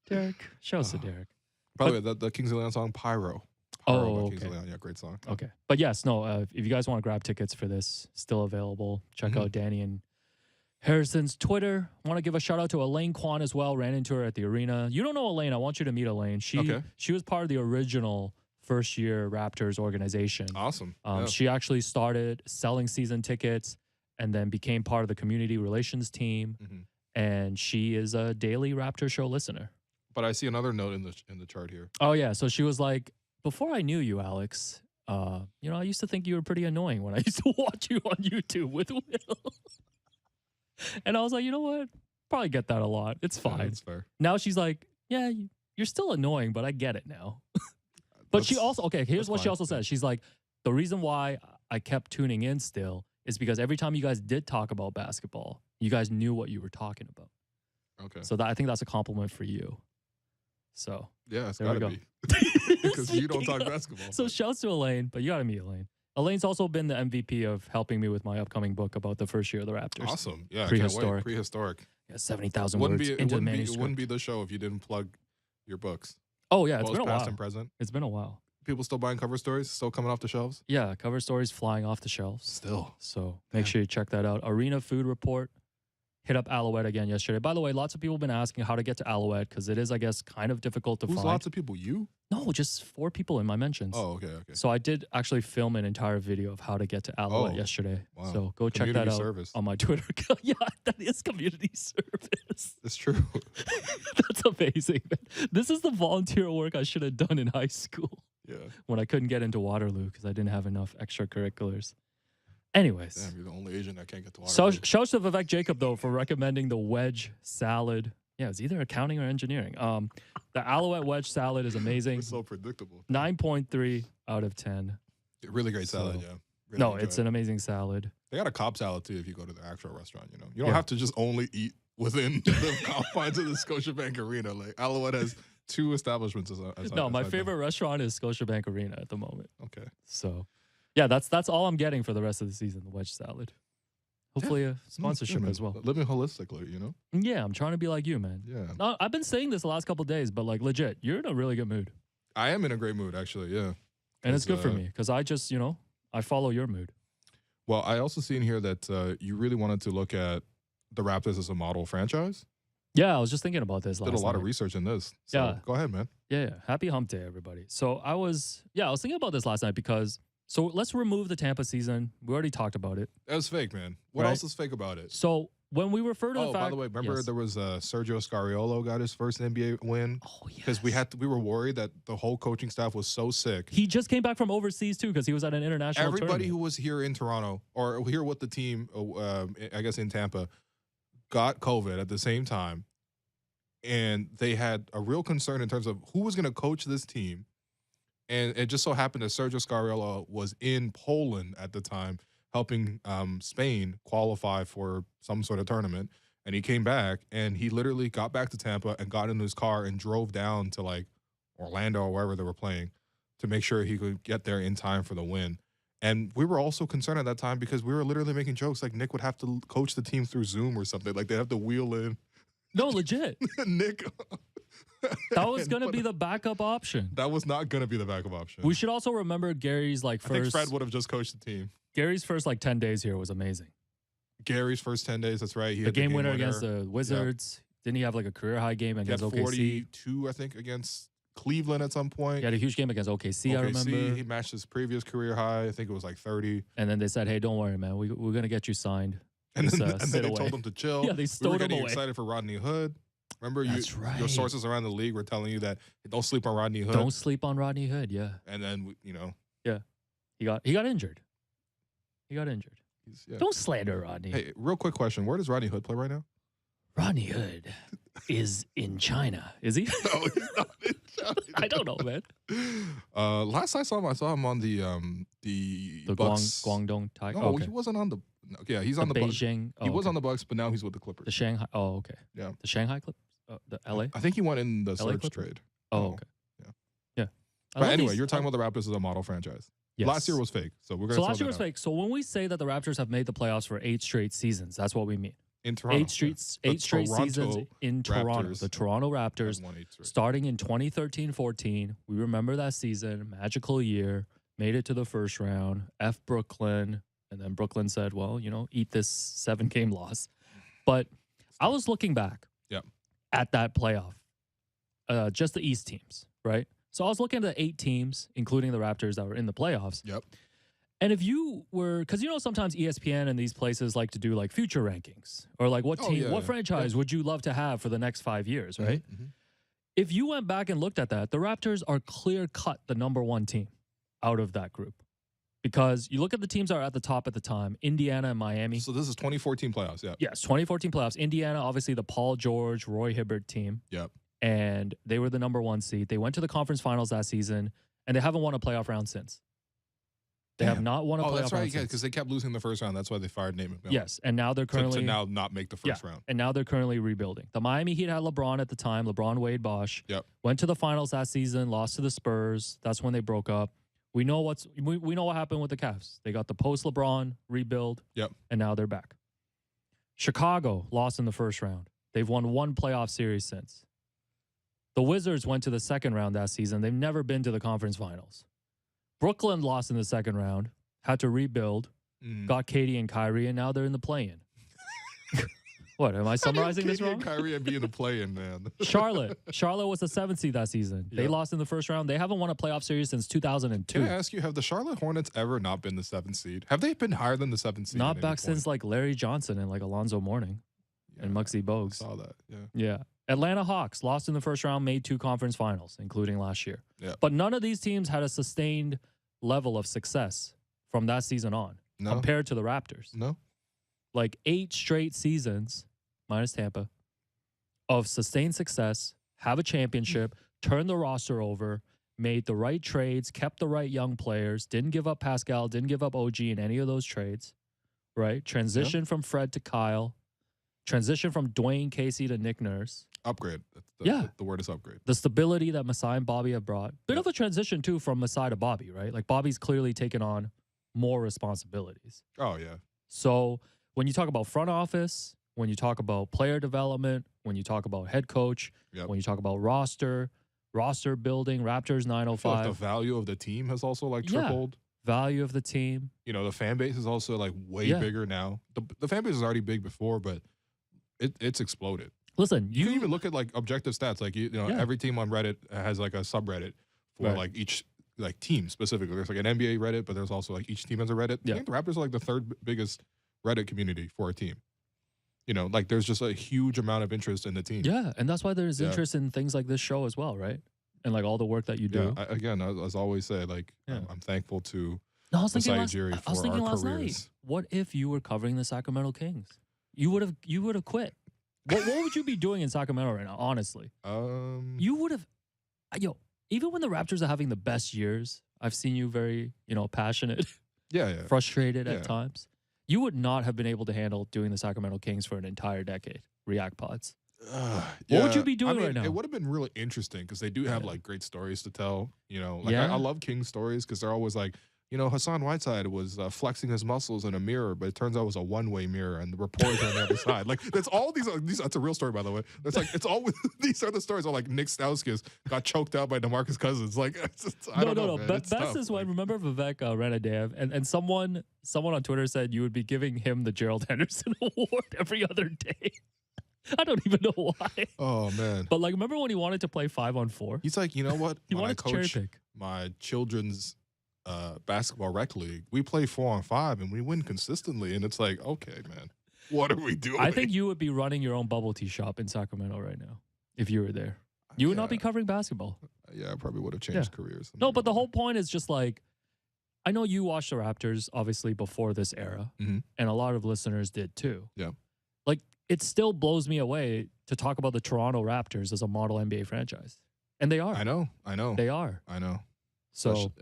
Derek, show us to Derek. By the way, the Kings of Leon song Pyro. Oh, Pyro by Kings okay. of Leon. Yeah, great song. Okay. But yes, no, if you guys want to grab tickets for this, still available. Check Mhm. out Danny and Harrison's Twitter. Want to give a shout out to Elaine Kwan as well. Ran into her at the arena. You don't know Elaine. I want you to meet Elaine. Okay. She was part of the original first year Raptors organization. Awesome. Yeah. She actually started selling season tickets and then became part of the community relations team. Mhm. And she is a daily Raptor Show listener. But I see another note in the chart here. Oh yeah, so she was like, before I knew you, Alex, I used to think you were pretty annoying when I used to watch you on YouTube with Will. And I was like, you know what? Probably get that a lot. It's Yeah, fine. that's fair. Now she's like, yeah, you're still annoying, but I get it now. But she That's- also, okay, here's that's what she fine. also says. She's like, the reason why I kept tuning in still is because every time you guys did talk about basketball, you guys knew what you were talking about. Okay. So I think that's a compliment for you. So Yeah, it's there we gotta go. be because you don't talk Speaking of- basketball. So but- shouts to Elaine, but you got to meet Elaine. Elaine's also been the MVP of helping me with my upcoming book about the first year of the Raptors. Awesome. Yeah. Prehistoric. Prehistoric. Yeah, 70,000 words into the It manuscript. wouldn't be the show if you didn't plug your books. Oh, yeah. It's Both been a past while. and present. It's been a while. People still buying cover stories? Still coming off the shelves? Yeah, cover stories flying off the shelves. Still. So make sure you check that out. Arena Food Report. Hit up Alouette again yesterday. By the way, lots of people have been asking how to get to Alouette because it is, I guess, kind of difficult to Who's find. lots of people? You? No, just 4 people in my mentions. Oh, okay. So I did actually film an entire video of how to get to Alouette yesterday. Wow. So go check that Community out service. on my Twitter account. Yeah, that is community service. It's true. That's amazing. Man. This is the volunteer work I should have done in high school Yeah. when I couldn't get into Waterloo because I didn't have enough extracurriculars. Anyways. Damn, you're the only Asian that can't get to So Waterloo. shouts to Vivek Jacob, though, for recommending the wedge salad. Yeah, it's either accounting or engineering. The Alouette wedge salad is amazing. It's so predictable. 9.3 out of 10. Really great salad, So- yeah. Really No, enjoy it's it. an amazing salad. They got a Cobb salad, too, if you go to the actual restaurant, you know. You don't Yeah. have to just only eat within the confines of the Scotiabank Arena. Like, Alouette has 2 establishments. No, my favorite restaurant is Scotiabank Arena at the moment. Okay. So, yeah, that's all I'm getting for the rest of the season, the wedge salad. Hopefully a sponsorship man. as well. Living holistically, you know? Yeah, I'm trying to be like you, man. Yeah. No, I've been saying this the last couple of days, but like legit, you're in a really good mood. I am in a great mood, actually, yeah. And it's good for 'Cause, me because I just, I follow your mood. Well, I also see in here that you really wanted to look at the Raptors as a model franchise. Yeah, I was just thinking about this last Did a lot of night. research in this. So Yeah. Go ahead, man. Yeah. Happy hump day, everybody. So I was thinking about this last night because, so let's remove the Tampa season. We already talked about it. That was fake, man. What Right? else is fake about it? So when we refer to the Oh, fact. by the way, remember Yes. there was Sergio Scariolo got his first NBA win Oh, yeah. because we were worried that the whole coaching staff was so sick. He just came back from overseas too because he was at an international Everybody tournament. who was here in Toronto or here with the team, I guess in Tampa, got COVID at the same time, and they had a real concern in terms of who was going to coach this team. And it just so happened that Sergio Scariolo was in Poland at the time, helping Spain qualify for some sort of tournament. And he came back, and he literally got back to Tampa and got in his car and drove down to like Orlando or wherever they were playing to make sure he could get there in time for the win. And we were also concerned at that time because we were literally making jokes like Nick would have to coach the team through Zoom or something. Like they'd have to wheel in No, legit. Nick. That was And going to put- be the backup option. That was not going to be the backup option. We should also remember Gary's I think first. Fred would have just coached the team. Gary's first 10 days here was amazing. Gary's first 10 days, that's right. He The had game winner against the Wizards. Didn't he have a career high game He had against OKC? 42, I think, against Cleveland at some point. He had a huge game against OKC, I remember. He matched his previous career high. I think it was like 30. And then they said, "Hey, don't worry, man. We're going to get you signed." And Just, then, and sit then they away. told him to chill. Yeah, they We stowed were him getting away. excited for Rodney Hood. Remember, That's your right. sources around the league were telling you that don't sleep on Rodney Hood. Don't sleep on Rodney Hood. Yeah, And then, you know, he got injured. He got injured. yeah. Don't slander Rodney. Hey, real quick question. Where does Rodney Hood play right now? Rodney Hood is in China. Is he? No, he's not in China. I don't know, man. Last I saw him on the Bucks. Guangdong Tigers. No, he wasn't on the. No, yeah, he's on the Bucks. Beijing. He was on the Bucks, but now he's with the Clippers. the Shanghai. Oh, okay. Yeah. The Shanghai Clippers. The LA. I think he went in the LA Surge Clippers? trade. Oh, Oh, okay. yeah. Yeah. I But love anyway, these- you're talking about the Raptors as a model franchise. Yes. Last year was fake, so we're gonna. So throw last year that was out. fake. So when we say that the Raptors have made the playoffs for 8 straight seasons, that's what we mean. In Toronto. 8 straight, The 8 straight Toronto seasons in Toronto. Raptors The Toronto have Raptors, won 8 straight. starting in 2013-14. We remember that season, magical year, made it to the first round, F Brooklyn, and then Brooklyn said, well, eat this 7-game loss. But I was looking back Yep. at that playoff, just the East teams, right? So I was looking at the 8 teams, including the Raptors that were in the playoffs. Yep. And if you were, because sometimes ESPN and these places like to do future rankings or what Oh, team, yeah, what yeah. franchise would you love to have for the next 5 years, right? Mhm. If you went back and looked at that, the Raptors are clear cut the number 1 team out of that group. Because you look at the teams that are at the top at the time, Indiana and Miami. So this is 2014 playoffs. Yeah. Yes, 2014 playoffs. Indiana, obviously the Paul George, Roy Hibbert team. Yep. And they were the number 1 seed. They went to the conference finals that season, and they haven't won a playoff round since. They have Damn. not won a playoff Oh, that's right. round Yeah, since. because they kept losing the first round. That's why they fired Nate McMillan. Yes, and now they're currently to now not make the first round. and now they're currently rebuilding. The Miami Heat had LeBron at the time, LeBron, Wade, Bosh. Yep. Went to the finals that season, lost to the Spurs. That's when they broke up. We know we know what happened with the Cavs. They got the post LeBron rebuild. Yep. And now they're back. Chicago lost in the first round. They've won one playoff series since. The Wizards went to the second round that season. They've never been to the conference finals. Brooklyn lost in the second round, had to rebuild, got Katie and Kyrie, and now they're in the play-in. What, am I summarizing this wrong? And Kyrie and be in the play-in, man. Charlotte was the 7th seed that season. They lost in the first round. They haven't won a playoff series since 2002. Can I ask you, have the Charlotte Hornets ever not been the 7th seed? Have they been higher than the 7th seed? Not back since like Larry Johnson and like Alonzo Mourning and Muggsy Bogues. I saw that, Yeah. Atlanta Hawks lost in the first round, made 2 conference finals, including last year. Yeah. But none of these teams had a sustained level of success from that season on compared to the Raptors. No. Like 8 straight seasons, minus Tampa, of sustained success, have a championship, turn the roster over, made the right trades, kept the right young players, didn't give up Pascal, didn't give up OG in any of those trades, right? Transition from Fred to Kyle, transition from Dwayne Casey to Nick Nurse. Upgrade. The word is upgrade. The stability that Masai and Bobby have brought. Bit of a transition, too, from Masai to Bobby, right? Like, Bobby's clearly taken on more responsibilities. Oh, yeah. So when you talk about front office, when you talk about player development, when you talk about head coach, when you talk about roster building, Raptors 905. I feel like the value of the team has also like tripled. Value of the team. You know, the fan base is also like way bigger now. The fan base was already big before, but it's exploded. Listen, you can even look at like objective stats. Like you know, every team on Reddit has like a subreddit for like each like team specifically. There's like an NBA Reddit, but there's also like each team has a Reddit. I think the Raptors are like the 3rd biggest Reddit community for a team. You know, like there's just a huge amount of interest in the team. Yeah, and that's why there's interest in things like this show as well, right? And like all the work that you do. Again, as I always say, like I'm thankful to I was thinking our last careers. night, what if you were covering the Sacramento Kings? You would have quit. What would you be doing in Sacramento right now, honestly? You would have, even when the Raptors are having the best years, I've seen you very, passionate, frustrated at times. You would not have been able to handle doing the Sacramento Kings for an entire decade. React Pods. What would you be doing right now? It would have been really interesting because they do have like great stories to tell. You know, like I love Kings stories because they're always like, you know, Hassan Whiteside was flexing his muscles in a mirror, but it turns out it was a one-way mirror, and the reporters are on the other side. Like that's all these. That's a real story, by the way. It's like it's all these are the stories. All like Nick Stauskas got choked out by DeMarcus Cousins. Like I don't know. Best is when remember Vivek ran a day, and someone on Twitter said you would be giving him the Gerald Henderson Award every other day. I don't even know why. Oh man! But like, remember when he wanted to play 5-on-4? He's like, you know what? He wanted to cherry pick my children's basketball rec league. We play 4-on-5 and we win consistently. And it's like, okay, man, what are we doing? I think you would be running your own bubble tea shop in Sacramento right now if you were there. You would not be covering basketball. Yeah, I probably would have changed careers. No, but the whole point is just like, I know you watched the Raptors obviously before this era, and a lot of listeners did too. Yeah. Like, it still blows me away to talk about the Toronto Raptors as a model NBA franchise. And they are. I know. They are. I know. So,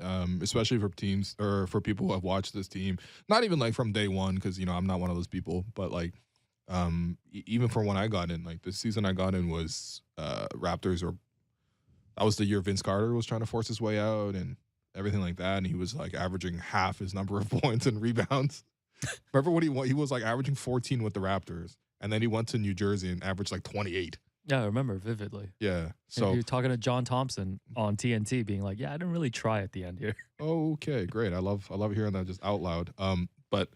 especially for teams or for people who have watched this team, not even like from day one, because, you know, I'm not one of those people, but like, even from when I got in, like the season I got in was Raptors, or that was the year Vince Carter was trying to force his way out and everything like that. And he was like averaging half his number of points and rebounds. Remember what he was like averaging 14 with the Raptors. And then he went to New Jersey and averaged like 28. Yeah, I remember vividly. Yeah. So you're talking to John Thompson on TNT being like, yeah, I didn't really try at the end here. Okay, great. I love hearing that just out loud. But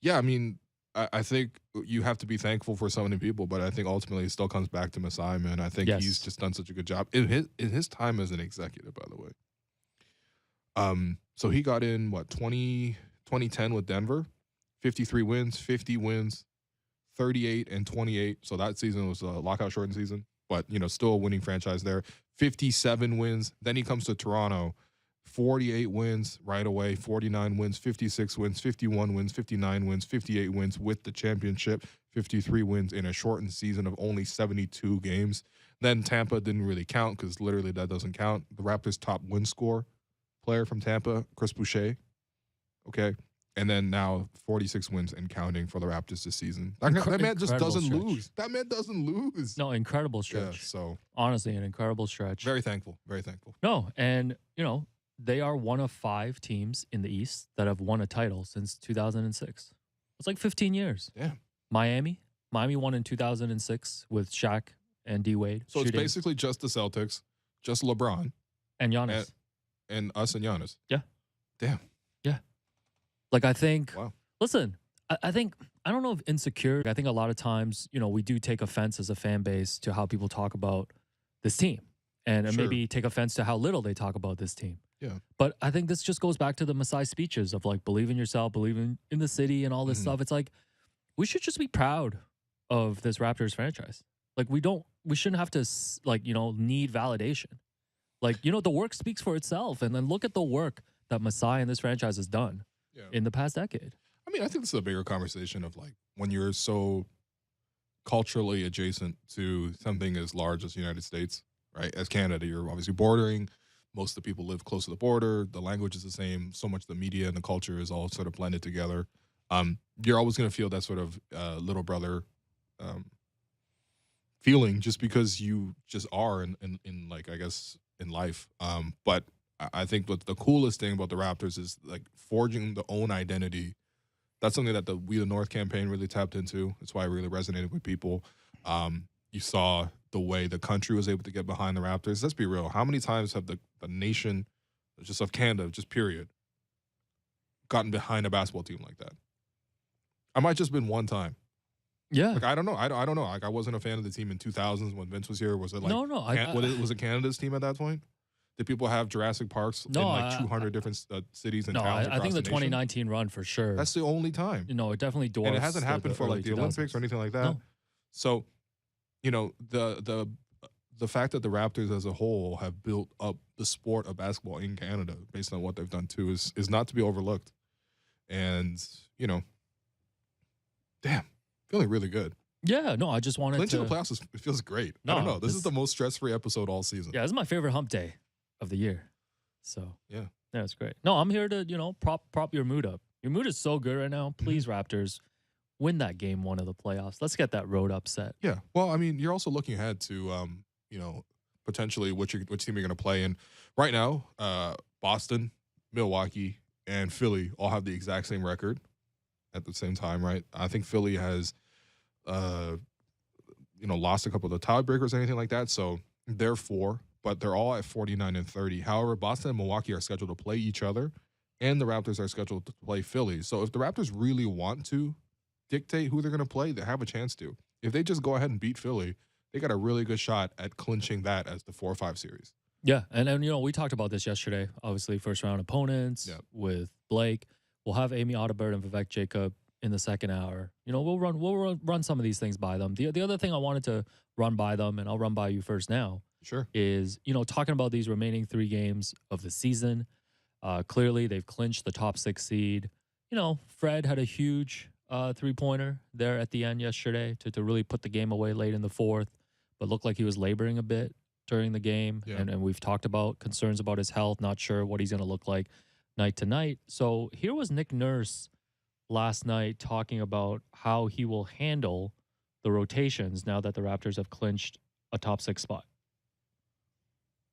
yeah, I mean, I think you have to be thankful for so many people, but I think ultimately it still comes back to Masai, man. I think he's just done such a good job in his time as an executive, by the way. So he got in 2010 with Denver, 53 wins, 50 wins. 38 and 28. So that season was a lockout shortened season, but you know, still a winning franchise there. 57 wins. Then he comes to Toronto, 48 wins right away, 49 wins, 56 wins, 51 wins, 59 wins, 58 wins with the championship, 53 wins in a shortened season of only 72 games. Then Tampa didn't really count because literally that doesn't count. The Raptors' top win score player from Tampa, Chris Boucher. Okay. And then now 46 wins and counting for the Raptors this season. That man just doesn't lose. That man doesn't lose. No, incredible stretch. Yeah, so honestly, an incredible stretch. Very thankful. Very thankful. No, and you know, they are one of 5 teams in the East that have won a title since 2006. It's like 15 years. Yeah. Miami won in 2006 with Shaq and D Wade. So it's basically just the Celtics, just LeBron, and Giannis. and us and Giannis. Yeah. Damn. Yeah. Like, I think, Wow. listen, I think, I don't know if insecure. I think a lot of times, we do take offense as a fan base to how people talk about this team and Sure. maybe take offense to how little they talk about this team. Yeah. But I think this just goes back to the Masai speeches of like, believe in yourself, believe in the city and all this stuff. It's like, we should just be proud of this Raptors franchise. Like, we shouldn't have to need validation. Like, the work speaks for itself. And then look at the work that Masai and this franchise has done in the past decade. I mean, I think this is a bigger conversation of like when you're so culturally adjacent to something as large as the United States, right? As Canada, you're obviously bordering. Most of the people live close to the border. The language is the same. So much of the media and the culture is all sort of blended together. You're always going to feel that sort of little brother feeling just because you just are in like, I guess, in life. But I think what the coolest thing about the Raptors is like forging the own identity. That's something that the We the North campaign really tapped into. That's why it really resonated with people. You saw the way the country was able to get behind the Raptors. Let's be real. How many times have the nation, just of Canada, just period, gotten behind a basketball team like that? I might just been one time. Yeah. Like, I don't know. I don't know. Like, I wasn't a fan of the team in 2000s when Vince was here. Was it like No. was it Canada's team at that point? Did people have Jurassic Parks in like 200 different cities and towns? I think the 2019 run for sure. That's the only time. It definitely dwarfs. And it hasn't happened for like the 2000s. Olympics or anything like that. No. So, the fact that the Raptors as a whole have built up the sport of basketball in Canada based on what they've done too is not to be overlooked. And, damn, feeling really good. Yeah, no, I just wanted Clinching to. the playoffs it feels great. No, I don't know. This is the most stress-free episode all season. Yeah, this is my favorite hump day of the year. So Yeah, it's great. No, I'm here to prop your mood up. Your mood is so good right now. Please, Raptors, win that game 1 of the playoffs. Let's get that road upset. Yeah. Well, I mean, you're also looking ahead to potentially which team you're going to play in. Right now, Boston, Milwaukee, and Philly all have the exact same record at the same time, right? I think Philly has lost a couple of the tiebreakers or anything like that. So they're 4, but they're all at 49 and 30. However, Boston and Milwaukee are scheduled to play each other, and the Raptors are scheduled to play Philly. So if the Raptors really want to dictate who they're going to play, they have a chance to. If they just go ahead and beat Philly, they got a really good shot at clinching that as the 4 or 5 series. Yeah, and we talked about this yesterday. Obviously, first round opponents with Blake. We'll have Amy Audibert and Vivek Jacob in the second hour. We'll run some of these things by them. The other thing I wanted to run by them, and I'll run by you first now, Sure. is talking about these remaining 3 games of the season. Clearly, they've clinched the top 6 seed. Fred had a huge 3-pointer there at the end yesterday to really put the game away late in the 4th, but looked like he was laboring a bit during the game. Yeah. And we've talked about concerns about his health, not sure what he's going to look like night to night. So here was Nick Nurse last night talking about how he will handle the rotations now that the Raptors have clinched a top 6 spot.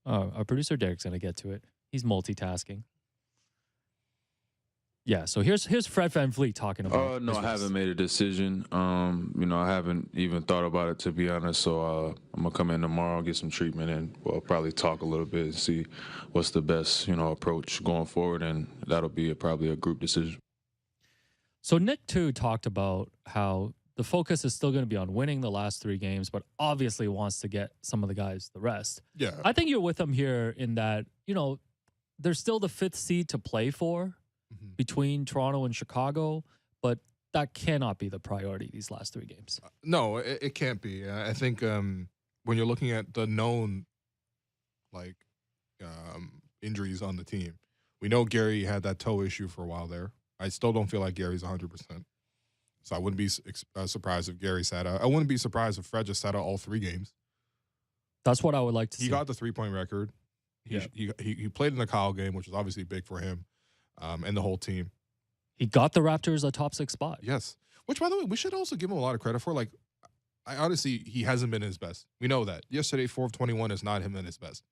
Our producer Derek's going to get to it. He's multitasking. Yeah, so here's Fred VanVleet talking about. No, I haven't made a decision. I haven't even thought about it, to be honest. So I'm gonna come in tomorrow, get some treatment, and we'll probably talk a little bit and see what's the best approach going forward, and that'll be probably a group decision. So Nick too talked about how the focus is still going to be on winning the last 3 games, but obviously wants to get some of the guys the rest. Yeah. I think you're with him here in that there's still the 5th seed to play for. Between Toronto and Chicago, but that cannot be the priority these last 3 games. No, it can't be. I think when you're looking at the known injuries on the team, we know Gary had that toe issue for a while there. I still don't feel like Gary's 100%. So I wouldn't be surprised if Gary sat out. I wouldn't be surprised if Fred just sat out all 3 games. That's what I would like to see. He got the 3-point record. He played in the Kyle game, which was obviously big for him. And the whole team. He got the Raptors a top 6 spot. Yes. Which, by the way, we should also give him a lot of credit for. Like, I honestly, he hasn't been his best. We know that. Yesterday, 4 of 21 is not him at his best.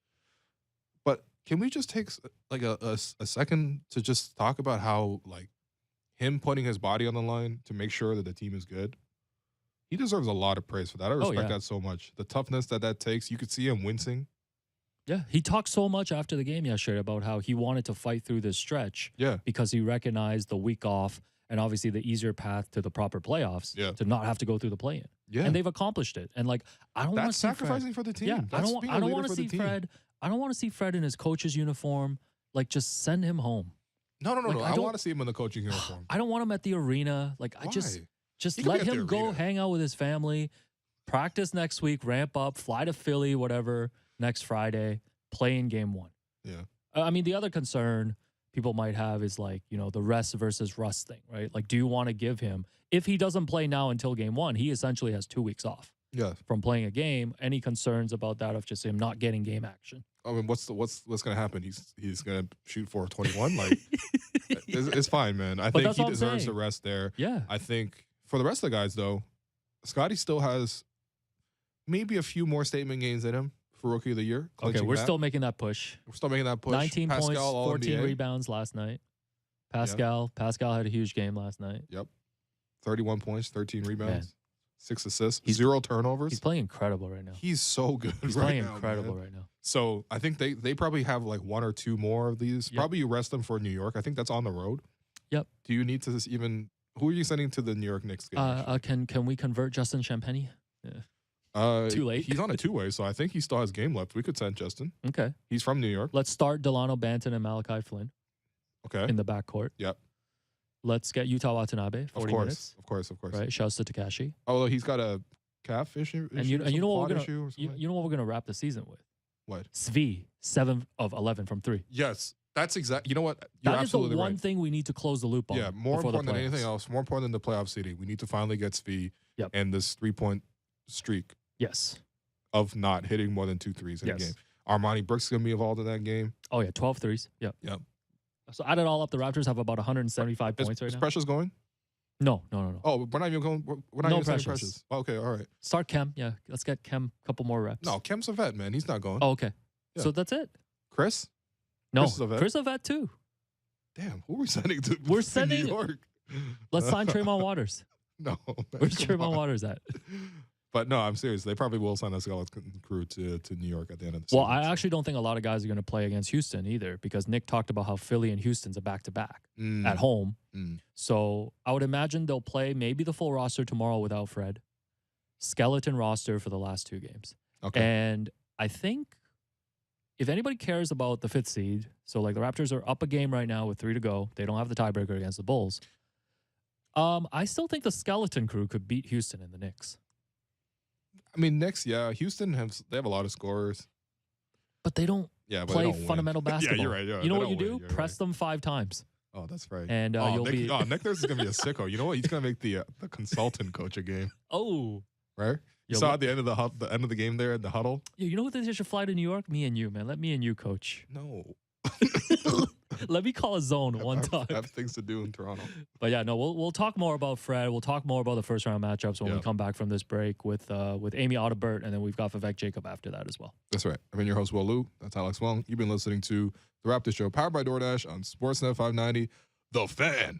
But Can we just take like a second to just talk about how like him putting his body on the line to make sure that the team is good? He deserves a lot of praise for that. I respect that so much. The toughness that takes. You could see him wincing. Yeah, he talked so much after the game yesterday about how he wanted to fight through this stretch. Yeah. Because he recognized the week off and obviously the easier path to the proper playoffs. Yeah. To not have to go through the play-in. Yeah. And they've accomplished it. And like, I don't want to see sacrificing Fred. for the team. Yeah, That's I don't want to see Fred. I don't want to see Fred in his coach's uniform. Like, just send him home. No. Like, I want to see him in the coaching uniform. I don't want him at the arena. Like, Why? just He can let be at the him go arena. hang out with his family, practice next week, ramp up, fly to Philly, whatever, next Friday, play in game 1. Yeah. I mean, the other concern people might have is like, you know, the rest versus rust thing, right? Like, do you want to give him, if he doesn't play now until game 1, he essentially has 2 weeks off Yeah. from playing a game. Any concerns about that of just him not getting game action? I mean, what's going to happen? He's going to shoot for 21. Like, it's fine, man. I think that's he what I'm deserves saying. the rest there. Yeah. I think for the rest of the guys, though, Scotty still has maybe a few more statement games in him for Rookie of the Year. Okay, we're that. still making that push. We're still making that push. 19 Pascal, points, All 14 NBA. rebounds last night. Pascal had a huge game last night. Yep. 31 points, 13 rebounds, Man. 6 assists, 0 turnovers. He's playing incredible right now. He's so good He's right playing now, incredible man. right now. So I think they probably have like 1 or 2 more of these. Yep. Probably you rest them for New York. I think that's on the road. Yep. Do you need to even who are you sending to the New York Knicks game? Can we convert Justin Champagny? Too late. He's on a 2-way, so I think he still has game left. We could send Justin. Okay. He's from New York. Let's start Delano Banton and Malachi Flynn Okay. in the backcourt. Yep. Let's get Utah Watanabe, 40 minutes. Of course. Right. Shouts to Takashi. Although he's got a calf issue. And you know what quad we're issue or gonna something? you know what we're gonna wrap the season with? What? Svi, 7 of 11 from 3. Yes. That's exactly. You know what? You're That is the absolutely one right. thing we need to close the loop on. Yeah, more before the important than anything playoffs. else, more important than the playoff seeding. We need to finally get Svi Yep. and this 3-point streak Yes. of not hitting more than 2 threes in a Yes. game. Armani Brooks is going to be involved in that game. Oh yeah, 12 threes. Yep. Yep. So add it all up, the Raptors have about 175 points right Is now. Precious going? No. Oh, we're not even going. We're not No even saying Precious. Precious. Okay, all right. Start Kem. Yeah. Let's get Kem a couple more reps. No, Kem's a vet, man. He's not going. Oh, okay. Yeah. So that's it. Chris? No. Chris is a vet? Chris is a vet too. Damn, who are we sending to? We're to sending- New York. Let's sign Tremont Waters. No. man, Where's come Tremont on. Waters at? But no, I'm serious. They probably will sign a skeleton crew to New York at the end of the Well, season. I actually don't think a lot of guys are going to play against Houston either because Nick talked about how Philly and Houston's a back-to-back at home. So I would imagine they'll play maybe the full roster tomorrow without Fred. Skeleton roster for the last 2 games. Okay. And I think if anybody cares about the 5th seed, so like the Raptors are up a game right now with 3 to go. They don't have the tiebreaker against the Bulls. I still think the skeleton crew could beat Houston and the Knicks. I mean, Knicks, yeah. Houston they have a lot of scorers. But they don't Yeah, but play they don't win. fundamental basketball. Yeah, you're right. Yeah, you know they what you don't do? win, you're Press right. them 5 times. Oh, that's right. And oh, you'll Nick, be Nick Nurse is gonna be a sicko. You know what? He's gonna make the consultant coach a game, Oh. right? You Yo, saw what- at the end of the end of the game there in the huddle. Yeah, you know what they should fly to New York? Me and you, man. Let me and you coach. No, Let me call a zone one time. I have things to do in Toronto. But yeah, no, we'll talk more about Fred. We'll talk more about the first round matchups when we Yeah. come back from this break with Amy Audibert, and then we've got Vivek Jacob after that as well. That's right. I've been your host, Will Lou. That's Alex Wong. You've been listening to the Raptors Show, powered by DoorDash on Sportsnet 590. The Fan.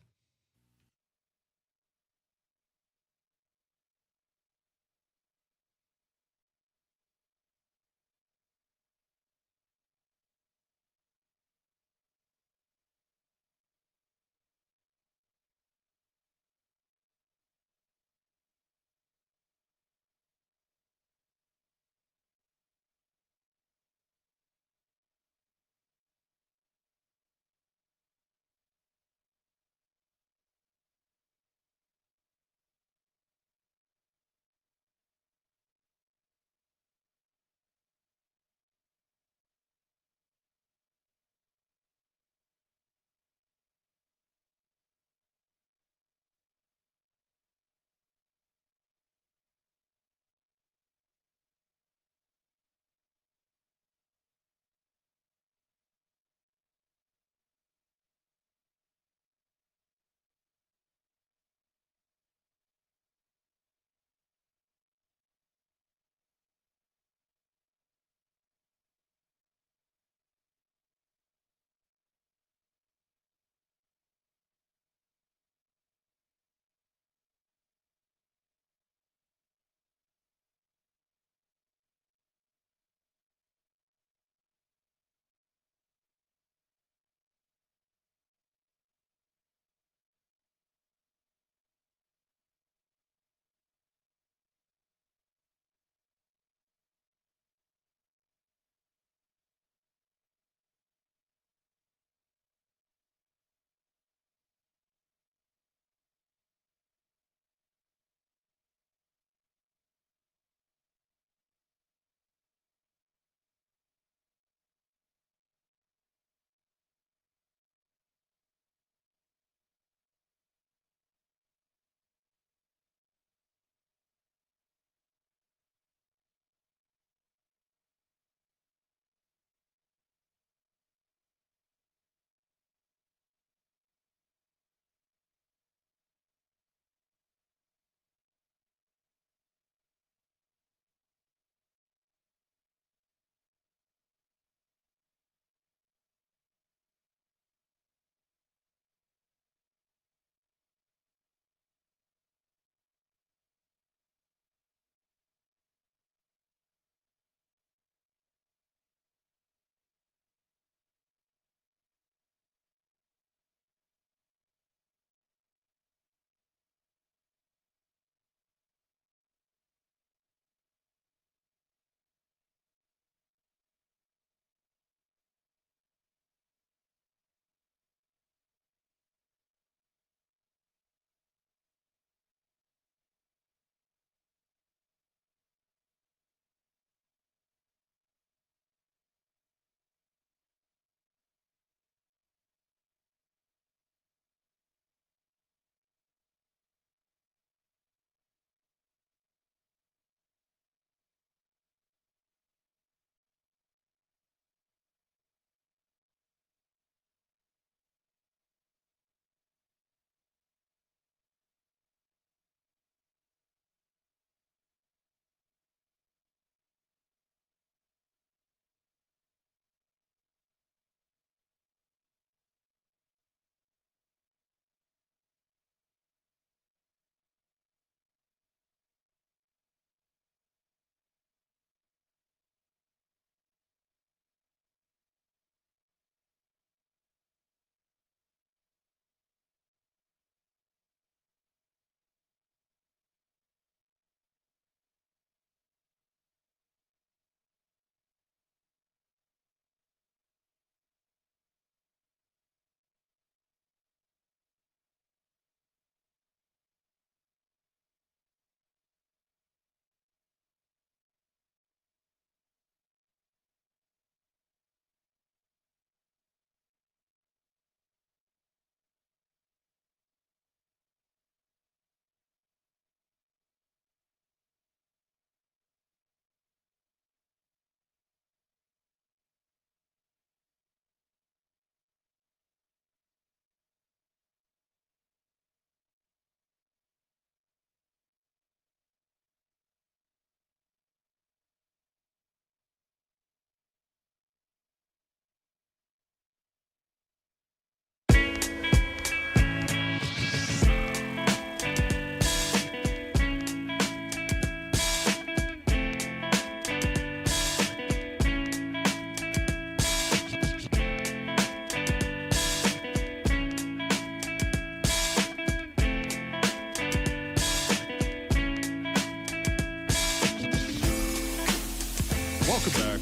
Welcome back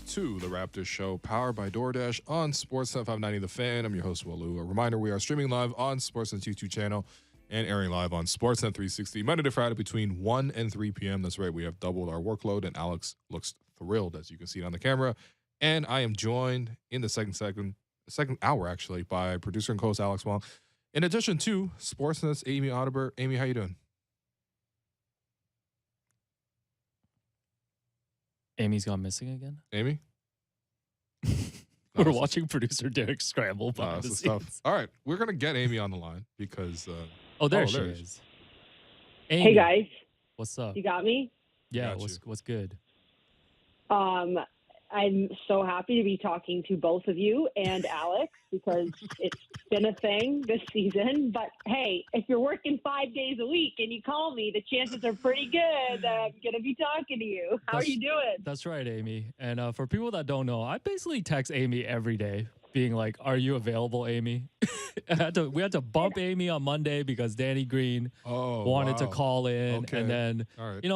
to the Raptors Show, powered by DoorDash on Sportsnet 590 The Fan. I'm your host, Walu. A reminder, we are streaming live on Sportsnet's YouTube channel and airing live on Sportsnet 360, Monday to Friday between 1 and 3 p.m. That's right, we have doubled our workload, and Alex looks thrilled, as you can see on the camera. And I am joined in the second hour, actually, by producer and co-host Alex Wong. In addition to Sportsnet's Amy Audibert. Amy, how you doing? Amy's gone missing again? Amy? We're watching producer Derek scramble behind the scenes. All right, we're going to get Amy on the line because... there she is. Amy, hey, guys. What's up? You got me? Yeah, what's good? I'm so happy to be talking to both of you and Alex because it's been a thing this season. But, hey, if you're working 5 days a week and you call me, the chances are pretty good that I'm going to be talking to you. How are you doing? That's right, Amy. And for people that don't know, I basically text Amy every day being like, are you available, Amy? We had to bump Amy on Monday because Danny Green wanted to call in. Okay. And then,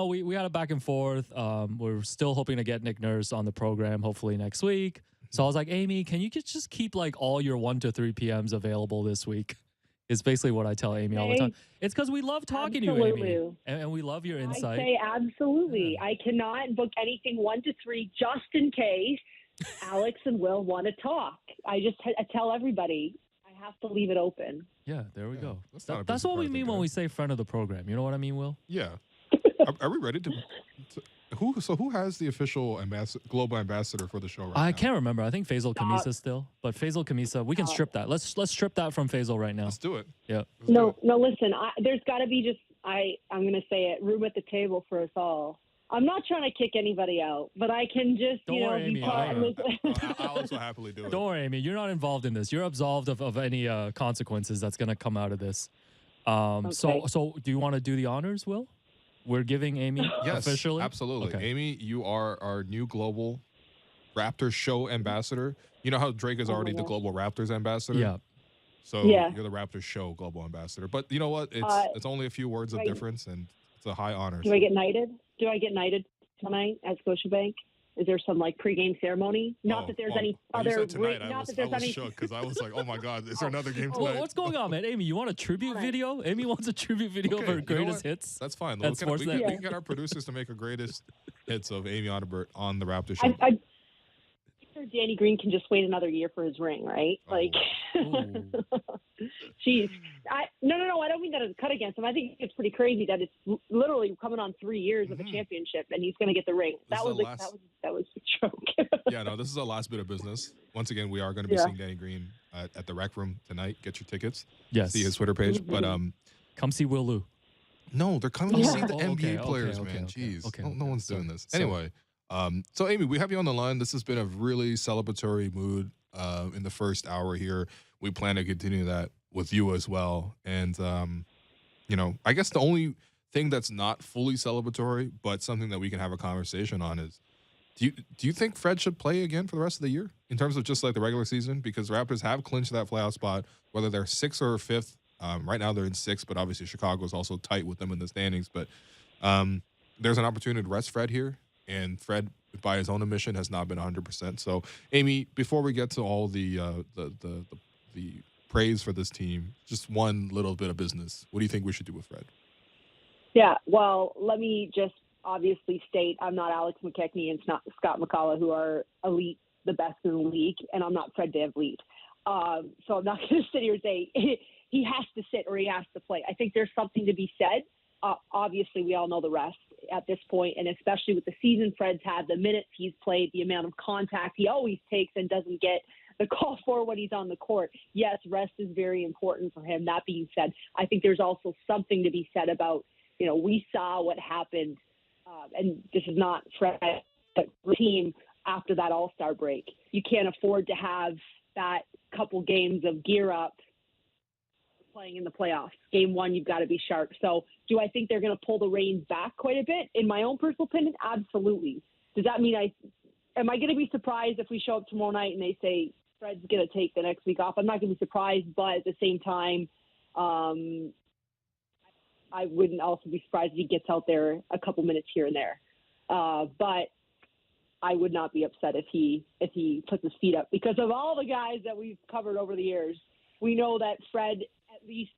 we had a back and forth. We're still hoping to get Nick Nurse on the program, hopefully next week. So I was like, Amy, can you just keep like all your 1 to 3 p.m.s available this week? It's basically what I tell Amy all the time. It's because we love talking to you, Amy. And we love your insight. I say absolutely. Yeah. I cannot book anything 1 to 3 just in case Alex and Will want to talk. I tell everybody I have to leave it open. Yeah, there we go. That's what we mean when we say friend of the program. You know what I mean, Will? Yeah. Are we ready to who has the official global ambassador for the show right now? I can't remember. I think Faisal Kamisa still. But Faisal Kamisa, we can strip that. Let's strip that from Faisal right now. Let's do it. Yeah. No, listen, there's got to be I'm going to say it, room at the table for us all. I'm not trying to kick anybody out, but I can just, Don't worry, Amy. Alex will happily do it. Don't worry, Amy. You're not involved in this. You're absolved of any consequences that's going to come out of this. Okay. So do you want to do the honors, Will? We're giving Amy officially? Yes, absolutely. Okay. Amy, you are our new global Raptors Show ambassador. You know how Drake is already the global Raptors ambassador? Yeah. So you're the Raptors Show global ambassador. But you know what? It's only a few words of difference, and it's a high honor. Do I get knighted? Do I get knighted tonight at Scotiabank? Is there some pregame ceremony? Not that there's any other. I was shook because I was like, oh my God, is there another game tonight? What's going on, man? Amy, you want a tribute video? Amy wants a tribute video of her greatest hits. That's fine. We can get our producers to make a greatest hits of Amy Audibert on the Raptors Show. I'm sure Danny Green can just wait another year for his ring, right? Jeez. No, I don't mean that as a cut against him. I think it's pretty crazy that it's literally coming on 3 years of a championship, and he's going to get the ring. That was a joke. Yeah, no, this is our last bit of business. Once again, we are going to be seeing Danny Green at the Rec Room tonight. Get your tickets. Yes. See his Twitter page. But come see Will Lou. No, they're coming to see the NBA players, man. Jeez. No one's doing this. Anyway, so Amy, we have you on the line. This has been a really celebratory mood in the first hour here. We plan to continue that with you as well. And, I guess the only thing that's not fully celebratory, but something that we can have a conversation on is, do you think Fred should play again for the rest of the year in terms of just like the regular season? Because the Raptors have clinched that playoff spot, whether they're 6th or 5th. Right now they're in 6th, but obviously Chicago is also tight with them in the standings. But there's an opportunity to rest Fred here, and Fred, by his own admission, has not been 100%. So, Amy, before we get to all the praise for this team, just one little bit of business. What do you think we should do with Fred? Yeah, well, let me just obviously state I'm not Alex McKechnie and Scott McCullough, who are elite, the best in the league, and I'm not Fred VanVleet. So I'm not going to sit here and say he has to sit or he has to play. I think there's something to be said. Obviously, we all know the rest at this point, and especially with the season Fred's had, the minutes he's played, the amount of contact he always takes and doesn't get the call for when he's on the court. Yes, rest is very important for him. That being said, I think there's also something to be said about, we saw what happened, and this is not Fred, but the team after that All-Star break. You can't afford to have that couple games of gear up playing in the playoffs. Game 1, you've got to be sharp. So do I think they're going to pull the reins back quite a bit? In my own personal opinion, absolutely. Does that mean am I going to be surprised if we show up tomorrow night and they say Fred's going to take the next week off? I'm not going to be surprised, but at the same time, I wouldn't also be surprised if he gets out there a couple minutes here and there. But I would not be upset if he puts his feet up, because of all the guys that we've covered over the years. We know that Fred, at least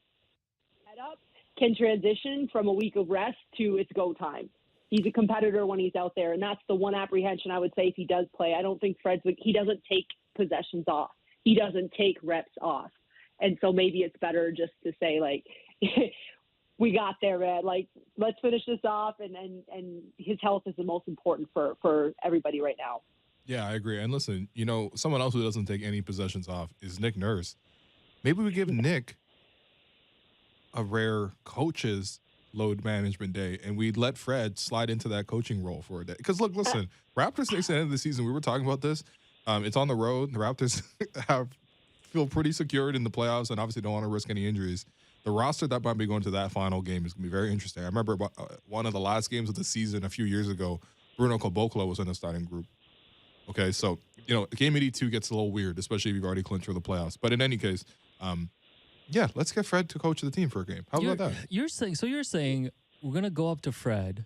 head up, can transition from a week of rest to it's go time. He's a competitor when he's out there, and that's the one apprehension I would say if he does play. I don't think he doesn't take possessions off. He doesn't take reps off. And so maybe it's better just to say, like, we got there, man. Like, let's finish this off, and his health is the most important for everybody right now. Yeah, I agree. And listen, someone else who doesn't take any possessions off is Nick Nurse. Maybe we give Nick a rare coach's load management day, and we let Fred slide into that coaching role for a day. Because, look, listen, Raptors next to the end of the season, we were talking about this. It's on the road. The Raptors feel pretty secured in the playoffs and obviously don't want to risk any injuries. The roster that might be going to that final game is going to be very interesting. I remember one of the last games of the season a few years ago, Bruno Caboclo was in the starting group. Okay, so, game 82 gets a little weird, especially if you've already clinched for the playoffs. But in any case, yeah, let's get Fred to coach the team for a game. How about that? You're saying we're going to go up to Fred.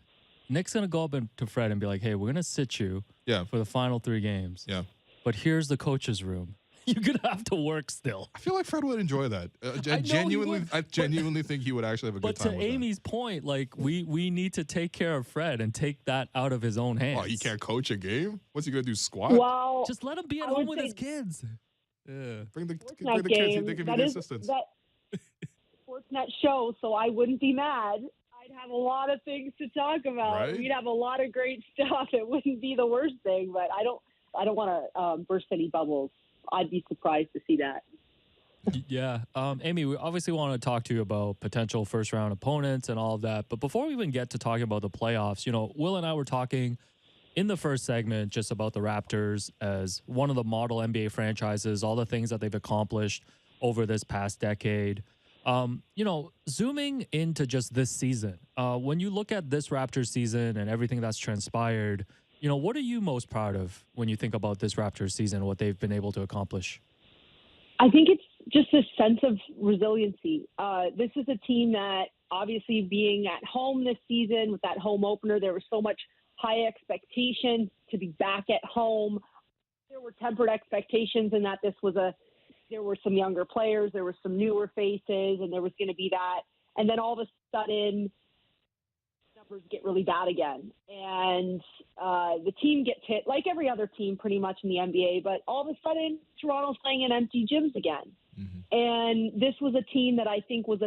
Nick's going to go up to Fred and be like, hey, we're going to sit you for the final 3 games. Yeah. But here's the coach's room. You're going to have to work still. I feel like Fred would enjoy that. I genuinely think he would actually have a good time with But to Amy's point, like, we need to take care of Fred and take that out of his own hands. Oh, he can't coach a game? What's he going to do, squat? Well, just let him be at home with his kids. Yeah. Bring the game, kids. They can be the assistants. Sportsnet show, so I wouldn't be mad. I'd have a lot of things to talk about. Right? We'd have a lot of great stuff. It wouldn't be the worst thing, but I don't want to burst any bubbles. I'd be surprised to see that. Yeah. Amy, we obviously want to talk to you about potential first-round opponents and all of that. But before we even get to talking about the playoffs, Will and I were talking in the first segment just about the Raptors as one of the model NBA franchises, all the things that they've accomplished over this past decade. Zooming into just this season, when you look at this Raptors season and everything that's transpired, what are you most proud of when you think about this Raptors season, what they've been able to accomplish? I think it's just a sense of resiliency. This is a team that, obviously, being at home this season with that home opener, there was so much high expectation to be back at home. There were tempered expectations in that there were some younger players, there were some newer faces, and there was going to be that. And then all of a sudden, numbers get really bad again. And the team gets hit, like every other team pretty much in the NBA, but all of a sudden, Toronto's playing in empty gyms again. Mm-hmm. And this was a team that I think was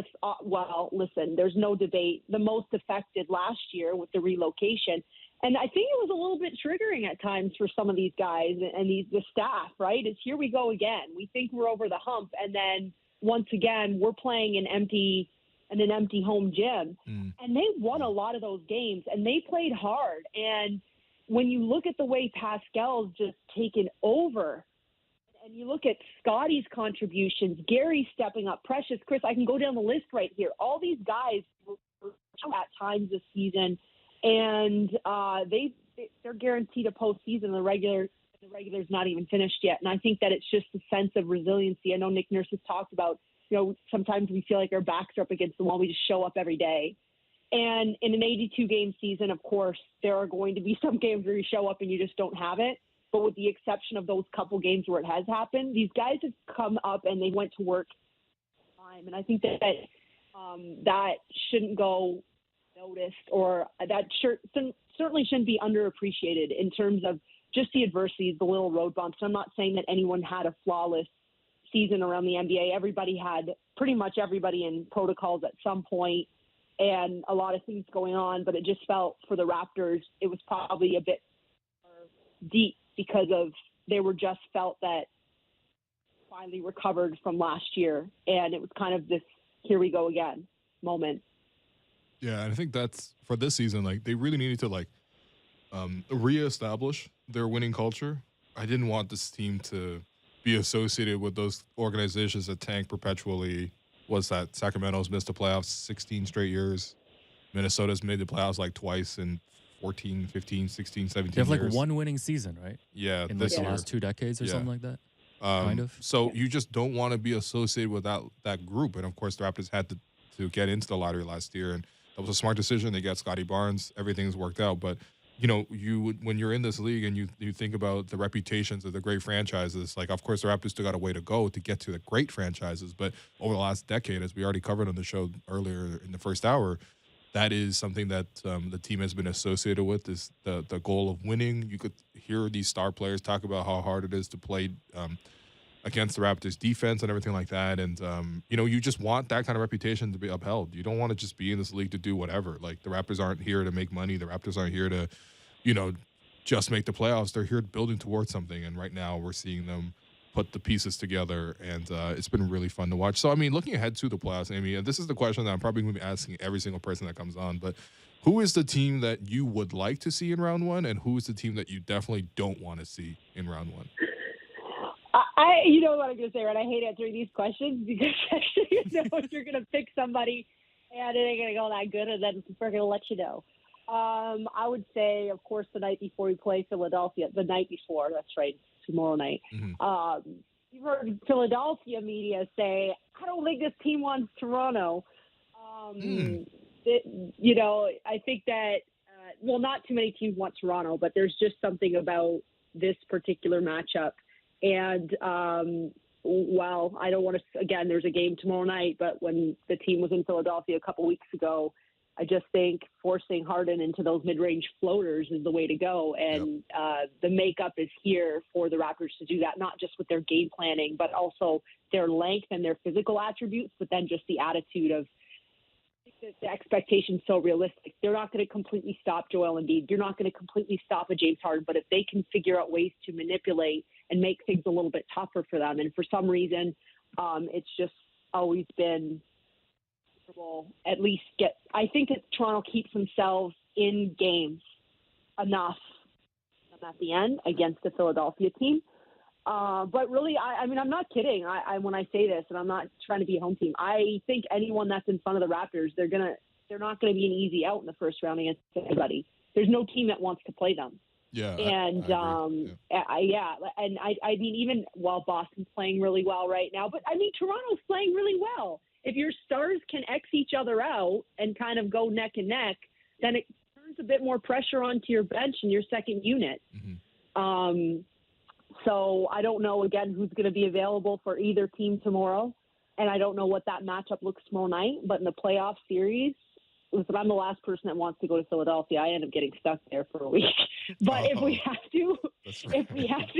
listen, there's no debate, the most affected last year with the relocation. And I think it was a little bit triggering at times for some of these guys and the staff, right? It's here we go again. We think we're over the hump. And then once again, we're playing in an empty home gym. Mm. And they won a lot of those games and they played hard. And when you look at the way Pascal's just taken over and you look at Scotty's contributions, Gary stepping up, Precious, Chris, I can go down the list right here. All these guys were at times this season. And they're guaranteed a postseason. The regular's not even finished yet. And I think that it's just a sense of resiliency. I know Nick Nurse has talked about, sometimes we feel like our backs are up against the wall. We just show up every day. And in an 82-game season, of course, there are going to be some games where you show up and you just don't have it. But with the exception of those couple games where it has happened, these guys have come up and they went to work time. And I think that shouldn't go noticed, or that certainly shouldn't be underappreciated in terms of just the adversities, the little road bumps. I'm not saying that anyone had a flawless season around the NBA. Pretty much everybody in protocols at some point and a lot of things going on, but it just felt for the Raptors, it was probably a bit more deep because they were just felt that finally recovered from last year. And it was kind of this, here we go again moment. Yeah, and I think that's for this season. Like, they really needed to reestablish their winning culture. I didn't want this team to be associated with those organizations that tank perpetually. Was that Sacramento's missed the playoffs 16 straight years? Minnesota's made the playoffs like twice in 14, 15, 16, 17 years. They have like one winning season, right? Yeah, in like the last 2 decades or something like that. Kind of. So you just don't want to be associated with that group. And of course, the Raptors had to get into the lottery last year, and that was a smart decision. They got Scotty Barnes. Everything's worked out. But when you're in this league and you think about the reputations of the great franchises, like, of course, the Raptors still got a way to go to get to the great franchises. But over the last decade, as we already covered on the show earlier in the first hour, that is something that the team has been associated with, is the goal of winning. You could hear these star players talk about how hard it is to play against the Raptors defense and everything like that. And, you just want that kind of reputation to be upheld. You don't want to just be in this league to do whatever. Like, the Raptors aren't here to make money. The Raptors aren't here to, just make the playoffs. They're here building towards something. And right now we're seeing them put the pieces together, and it's been really fun to watch. So, I mean, looking ahead to the playoffs, Amy, and this is the question that I'm probably going to be asking every single person that comes on, but who is the team that you would like to see in round one, and who is the team that you definitely don't want to see in round one? You know what I'm going to say, right? I hate answering these questions because you're going to pick somebody and it ain't going to go that good, and then we're going to let you know. I would say, of course, the night before we play Philadelphia, that's right, tomorrow night. Mm-hmm. You've heard Philadelphia media say, I don't think this team wants Toronto. I think that, not too many teams want Toronto, but there's just something about this particular matchup. And, I don't want to, again, there's a game tomorrow night, but when the team was in Philadelphia a couple weeks ago, I just think forcing Harden into those mid-range floaters is the way to go. And the makeup is here for the Raptors to do that, not just with their game planning, but also their length and their physical attributes, but then just the attitude of the expectation so realistic. They're not going to completely stop Joel Embiid. You're not going to completely stop a James Harden, but if they can figure out ways to manipulate and make things a little bit tougher for them, and for some reason, it's just always been at least I think that Toronto keeps themselves in games enough at the end against the Philadelphia team. But really, I'm not kidding. When I say this, and I'm not trying to be a home team, I think anyone that's in front of the Raptors, they're not going to be an easy out in the first round against anybody. There's no team that wants to play them. Yeah. And I mean, even while Boston's playing really well right now, but I mean, Toronto's playing really well. If your stars can X each other out and kind of go neck and neck, then it turns a bit more pressure onto your bench and your second unit. Mm-hmm. So I don't know, again, who's going to be available for either team tomorrow. And I don't know what that matchup looks tomorrow night. But in the playoff series, listen, I'm the last person that wants to go to Philadelphia. I end up getting stuck there for a week. But if we have to,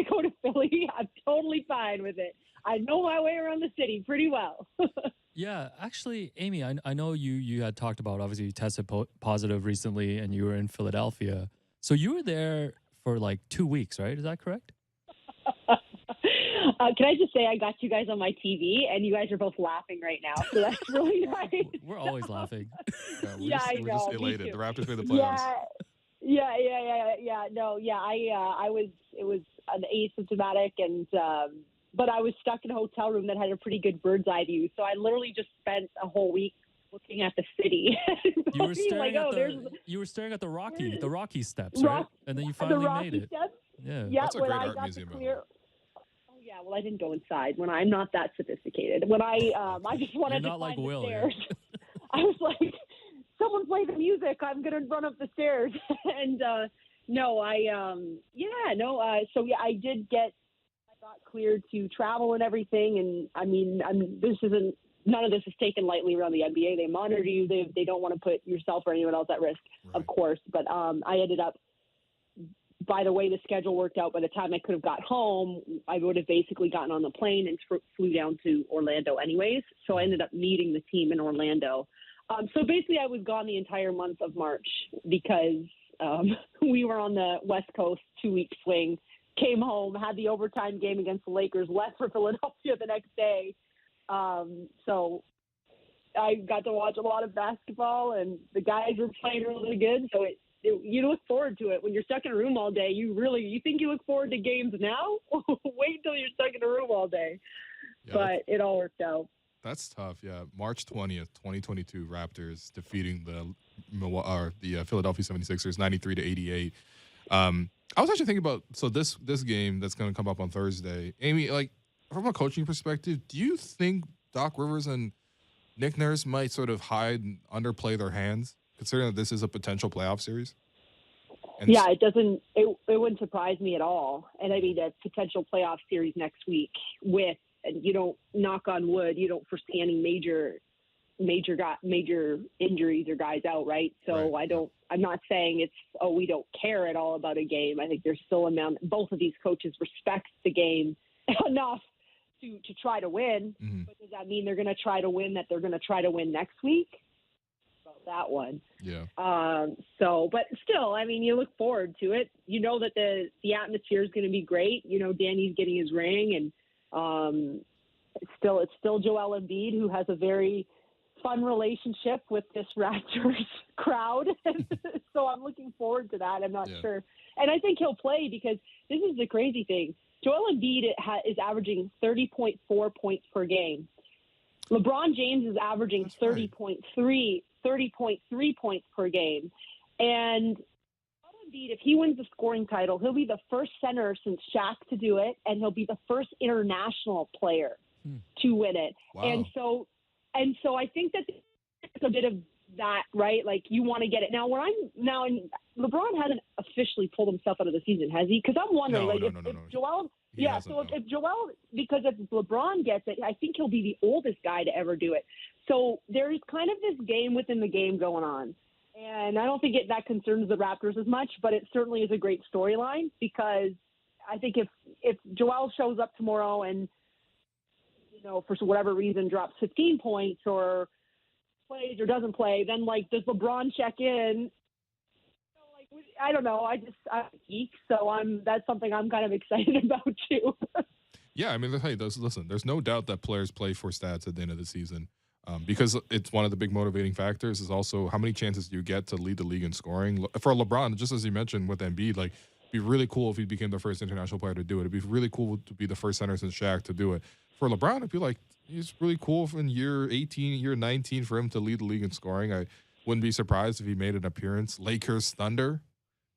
go to Philly, I'm totally fine with it. I know my way around the city pretty well. Yeah, actually, Amy, I know you had talked about, obviously, you tested positive recently and you were in Philadelphia. So you were there for like 2 weeks, right? Is that correct? Can I just say I got you guys on my TV and you guys are both laughing right now. So that's really nice. We're always laughing. We're just elated. The Raptors made the playoffs. It was an asymptomatic and but I was stuck in a hotel room that had a pretty good bird's eye view. So I literally just spent a whole week looking at the city. You were staring at the Rocky steps, right? And then you finally made it. Steps? Yeah. That's a great art museum. Oh yeah, well I didn't go inside. When I'm not that sophisticated. When I just wanted to climb like the Will, stairs. I was like, someone play the music. I'm gonna run up the stairs. And I got cleared to travel and everything. And I mean, none of this is taken lightly around the NBA. They monitor you. They don't want to put yourself or anyone else at risk, right. Of course. But I ended up, by the way the schedule worked out, by the time I could have got home, I would have basically gotten on the plane and flew down to Orlando anyways. So I ended up meeting the team in Orlando. So basically I was gone the entire month of March because we were on the West Coast 2-week swing, came home, had the overtime game against the Lakers, left for Philadelphia the next day. So I got to watch a lot of basketball and the guys were playing really good. So you look forward to it when you're stuck in a room all day. You think you look forward to games now? Wait until you're stuck in a room all day. Yeah, but it all worked out. That's tough. Yeah, March 20th, 2022, Raptors defeating the Philadelphia 76ers 93-88. I was actually thinking about this game that's going to come up on Thursday. Amy, like from a coaching perspective, do you think Doc Rivers and Nick Nurse might sort of hide and underplay their hands, considering that this is a potential playoff series? And yeah, it wouldn't surprise me at all. And I mean, a potential playoff series next week with, and you don't, knock on wood, you don't foresee any major injuries or guys out, right? So Right. I'm not saying it's, we don't care at all about a game. I think there's still both of these coaches respect the game enough to try to win. Mhm. But does that mean they're going to try to win next week? About that one. Yeah. But still, I mean, you look forward to it. You know that the atmosphere is going to be great. You know, Danny's getting his ring, and it's still Joel Embiid, who has a very fun relationship with this Raptors crowd. So I'm looking forward to that. I'm not sure. And I think he'll play, because this is the crazy thing. Joel Embiid is averaging 30.4 points per game. LeBron James is averaging 30.3 points per game. And Joel Embiid, if he wins the scoring title, he'll be the first center since Shaq to do it, and he'll be the first international player to win it. Wow. And so I think that it's a bit of that, right? Like, you want to get it. Now, LeBron hasn't officially pulled himself out of the season, has he? Because I'm wondering, if Joel, if Joel, because if LeBron gets it, I think he'll be the oldest guy to ever do it. So there's kind of this game within the game going on. And I don't think that concerns the Raptors as much, but it certainly is a great storyline, because I think if Joel shows up tomorrow and, you know, for whatever reason drops 15 points or plays or doesn't play, then, like, does LeBron check in? I don't know. I'm a geek, so that's something I'm kind of excited about too. Yeah, I mean, hey, listen, there's no doubt that players play for stats at the end of the season, because it's one of the big motivating factors is also how many chances do you get to lead the league in scoring. For LeBron, just as you mentioned with Embiid, like, it'd be really cool if he became the first international player to do it. It'd be really cool to be the first center since Shaq to do it. For LeBron, it'd be like, it's really cool in year 18, year 19 for him to lead the league in scoring. I wouldn't be surprised if he made an appearance. Lakers, Thunder.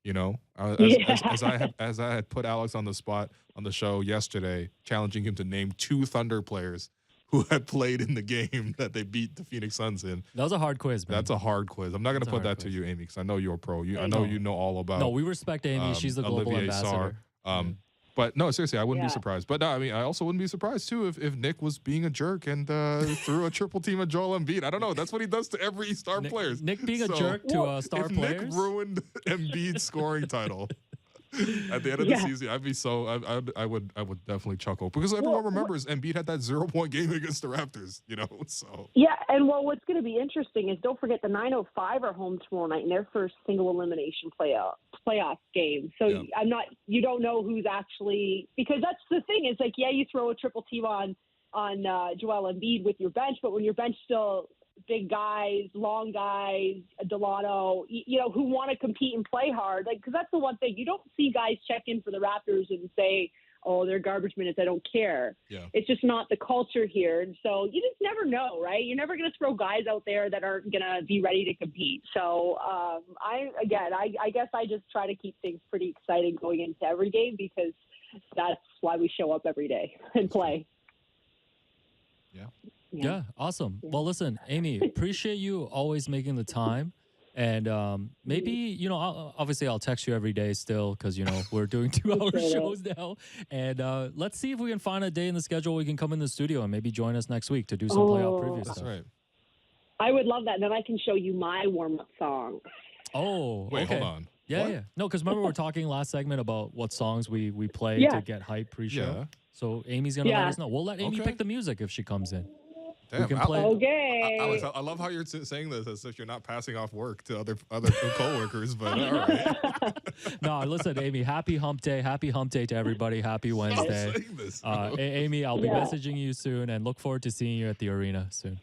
You know, as I had put Alex on the spot on the show yesterday, challenging him to name 2 Thunder players who had played in the game that they beat the Phoenix Suns in. That was a hard quiz, man. That's a hard quiz. I'm not going to put that to you, Amy, because I know you're a pro. I know you know all about. No, we respect Amy. She's the global Olivier ambassador. Sarr. But no, seriously, I wouldn't be surprised. But no, I mean, I also wouldn't be surprised too if Nick was being a jerk and threw a triple team at Joel Embiid. I don't know. That's what he does to every star players. Nick being a jerk to star players. Nick ruined Embiid's scoring title at the end of the season, I'd be I would definitely chuckle, because everyone remembers Embiid had that 0-point game against the Raptors. You know, so and what's going to be interesting is, don't forget, the 905 are home tomorrow night in their first single elimination playoff game. So you don't know who's actually, because that's the thing is, like, you throw a triple team on Joel Embiid with your bench, but when your bench still big guys, long guys, Delano, you know, who want to compete and play hard, like, because that's the one thing you don't see guys check in for the Raptors and say, oh, they're garbage minutes, I don't care. It's just not the culture here. And so you just never know, right? You're never going to throw guys out there that aren't going to be ready to compete. So I guess I just try to keep things pretty exciting going into every game, because that's why we show up every day and play. Yeah, awesome. Well, listen, Amy, appreciate you always making the time. And maybe, you know, obviously I'll text you every day still, because, you know, we're doing 2-hour shows now. And let's see if we can find a day in the schedule we can come in the studio and maybe join us next week to do some playoff preview stuff. That's right. I would love that. Then I can show you my warm-up song. Oh, wait, hold on. Yeah. No, because remember we were talking last segment about what songs we play to get hype pre-show. Yeah. So Amy's going to let us know. We'll let Amy pick the music if she comes in. Damn, we can play. Okay. Alex, I love how you're saying this as if you're not passing off work to other coworkers, but all right. No, listen, Amy, happy hump day. Happy hump day to everybody. Happy Wednesday. Amy, I'll be messaging you soon, and look forward to seeing you at the arena soon.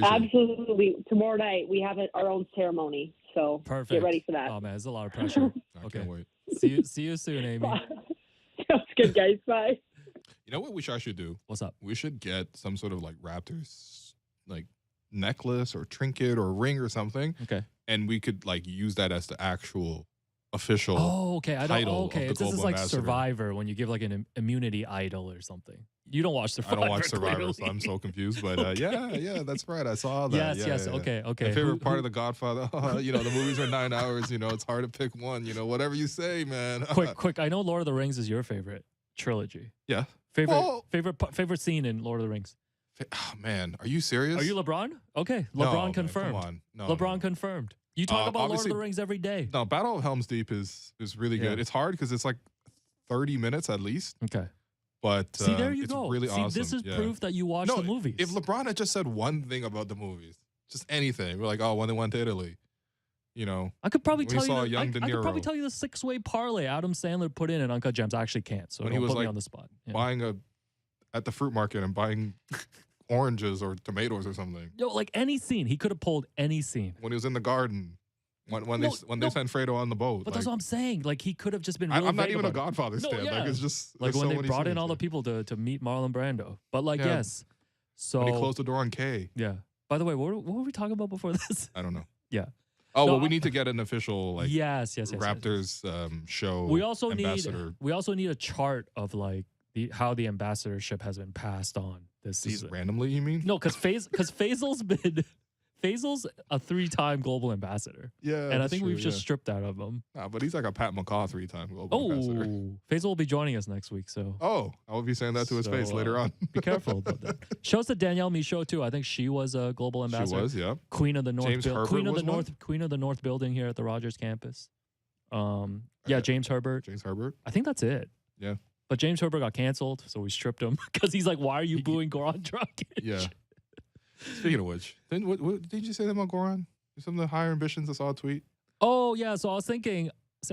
Absolutely. Tomorrow night, we have our own ceremony, so get ready for that. Oh, man, there's a lot of pressure. I can't wait. See you soon, Amy. Sounds good, guys. Bye. You know what we should do? What's up? We should get some sort of like Raptors like necklace or trinket or ring or something. Okay. And we could like use that as the actual official title of the this is like Global Ambassador. Survivor when you give like an immunity idol or something. You don't watch I Survivor. don't watch Survivor, clearly. so I'm so confused. But yeah, that's right. I saw that. Yes, yeah, yes. yeah, yeah. Okay, okay. My favorite Who- part of The Godfather. The movies are 9 hours. It's hard to pick one. Whatever you say, man. quick. I know Lord of the Rings is your favorite trilogy. Yeah. Favorite Well- favorite scene in Lord of the Rings. Oh man, are you serious? Are you LeBron? Okay, No, LeBron man, confirmed. Come on. No, LeBron no. confirmed. You talk about Lord of obviously- the Rings every day. No, Battle of Helm's Deep is really good. Yeah. It's hard because it's like 30 minutes at least. Okay. But See, there you it's go. really See, awesome. this is yeah. proof that you watch No, the movies. If LeBron had just said one thing about the movies, just anything, we're like, oh, when they went to Italy, I could probably when we tell saw you. young De I could probably Niro. tell you the 6-way parlay Adam Sandler put in and Uncut Gems. I actually can't, so When don't he was, put me like, on the spot. Yeah. buying at the fruit market and buying oranges or tomatoes or something. Like any scene, he could have pulled any scene. When he was in the garden, when No, they sent Fredo on the boat. But that's what I'm saying. Like he could have just been. I'm Real not vague even a about it. Godfather No, stan. yeah. Like it's just Like there's when so they many brought in scenes all the there. people to meet Marlon Brando. But like Yeah. yes, so When he closed the door on K. yeah. By the way, what were we talking about before this? I don't know. Yeah. Oh No, well, we need to get an official yes. Raptors show. We also ambassador. need a chart of like how the ambassadorship has been passed on this Just season. randomly, you mean? No, because Faisal's a 3-time global ambassador, Yeah, and I that's think true, we've just yeah. stripped that of him. Nah, but he's like a Pat McCaw 3-time global ambassador. Oh, Faisal will be joining us next week, so Oh, I will be saying that to his face So, later on. be careful about that. Shouts to Danielle Michaud too. I think she was a global She ambassador. was, yeah. Queen of the North. James Herbert Queen of the was one? North. Queen of the North building here at the Rogers campus. Yeah, James Herbert. James Herbert. I think that's it. Yeah. But James Herbert got canceled, so we stripped him because he's like, "Why are you booing Goran Dragic?" Yeah. Speaking of which, what did you say about Goran? Some of the higher ambitions. I saw a tweet. Oh yeah, so I was thinking,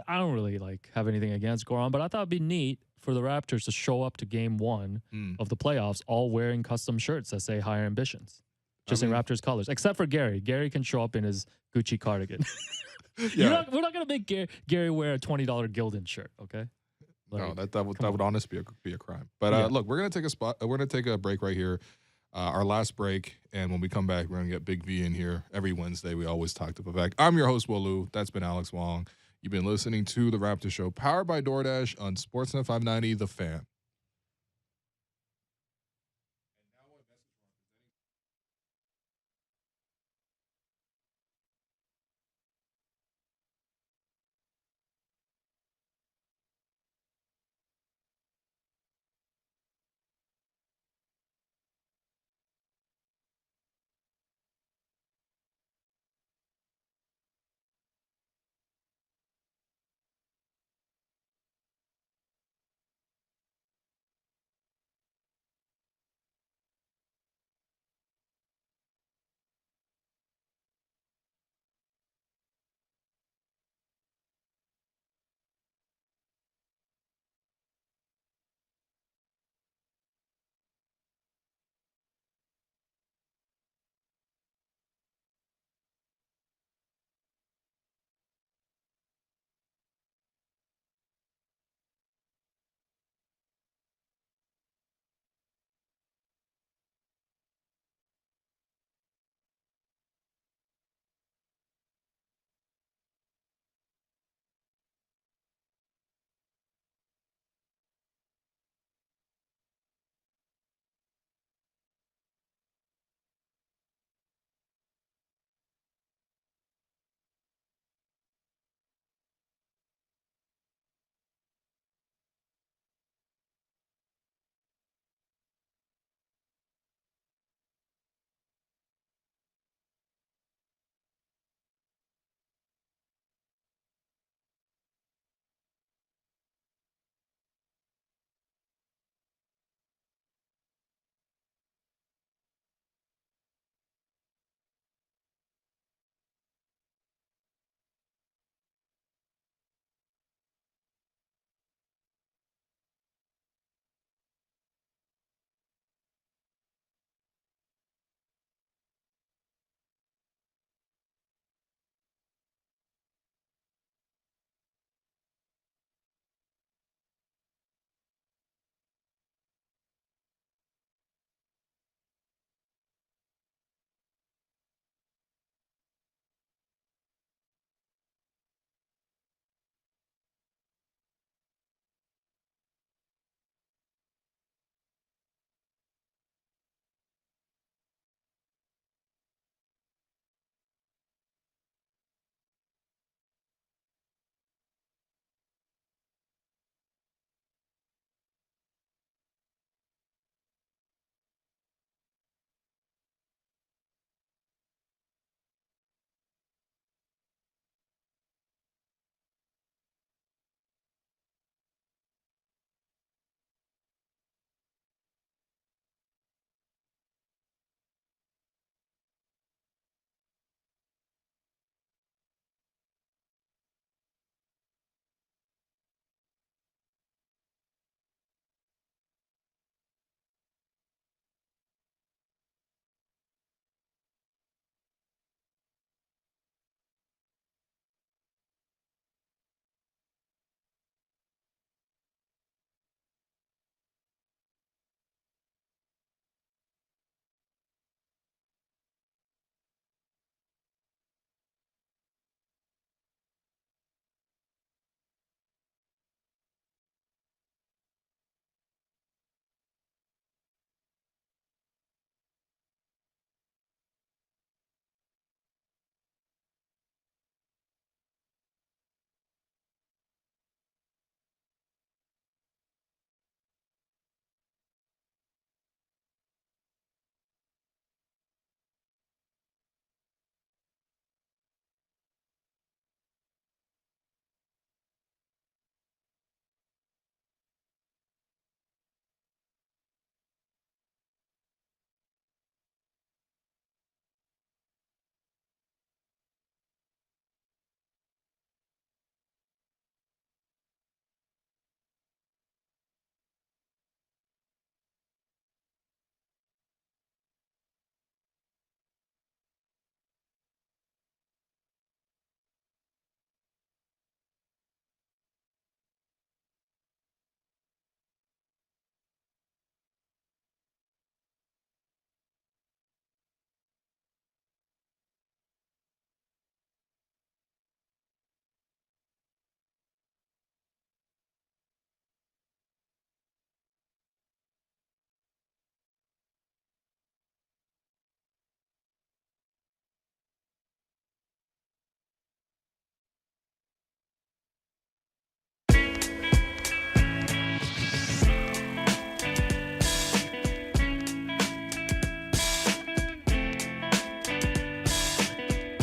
I don't really have anything against Goran, but I thought it'd be neat for the Raptors to show up to Game 1 of the playoffs all wearing custom shirts that say higher ambitions, just in Raptors colors, except for Gary. Gary can show up in his Gucci cardigan. Yeah. We're not gonna make Gary wear a $20 Gildan shirt, okay? No, Like, that would honestly be a crime. But Yeah. look, we're gonna take a break right here, our last break, and when we come back, we're gonna get Big V in here every Wednesday. We always talk to Vivek. I'm your host, Wolu. That's been Alex Wong. You've been listening to the Raptors Show, powered by DoorDash on Sportsnet 590, The Fan.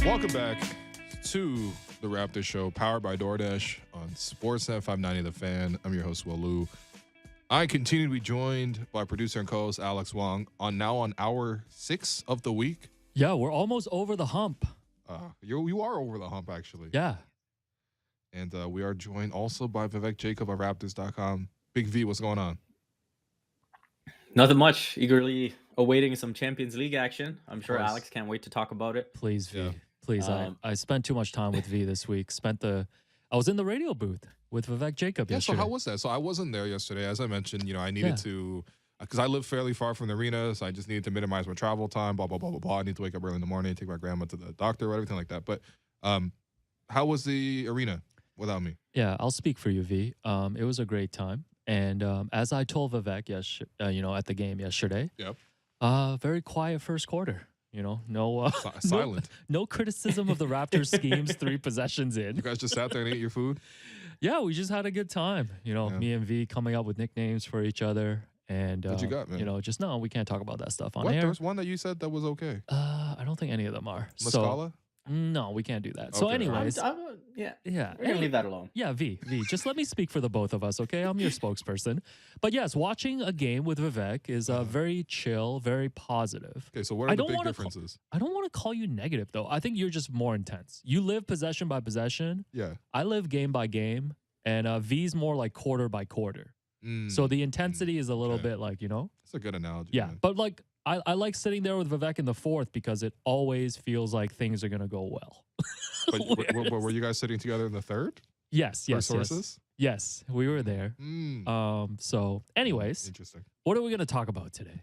Welcome back to the Raptors Show, powered by DoorDash on Sportsnet 590 The Fan. I'm your host, Will Lou. I continue to be joined by producer and co-host Alex Wong on hour 6 of the week. Yeah, we're almost over the hump. You are over the hump, actually. Yeah. And we are joined also by Vivek Jacob of Raptors.com. Big V, what's going on? Nothing much. Eagerly awaiting some Champions League action. I'm sure course. Alex can't wait to talk about it. Please, V. Yeah. Please. I spent too much time with V this week. I was in the radio booth with Vivek Jacob yesterday. So how was that? So I wasn't there yesterday. As I mentioned, I needed to, because I live fairly far from the arena, so I just needed to minimize my travel time, blah, blah, blah, blah, blah. I need to wake up early in the morning, take my grandma to the doctor, everything like that. But how was the arena without me? Yeah, I'll speak for you, V. It was a great time. And as I told Vivek, at the game yesterday, very quiet first quarter. No silent. No criticism of the Raptors schemes 3 possessions in. You guys just sat there and ate your food? Yeah, we just had a good time. Me and V coming up with nicknames for each other. And what you got, man? No, we can't talk about that stuff on what? air. There was one that you said that was okay. I don't think any of them are. Muscala? No, we can't do that. So, Okay. anyways, Yeah. yeah, We're going to leave that alone. Yeah, V, just let me speak for the both of us, okay? I'm your spokesperson. But yes, watching a game with Vivek is very chill, very positive. Okay, so what are the big differences? I don't want to call you negative, though. I think you're just more intense. You live possession by possession. Yeah. I live game by game, and V's more like quarter by quarter. So the intensity is a little bit like, That's a good analogy. Yeah, man. but like I like sitting there with Vivek in the fourth because it always feels like things are going to go well. But were you guys sitting together in the third? Yes. Sources? Yes, we were there. So anyways, Interesting. what are we going to talk about today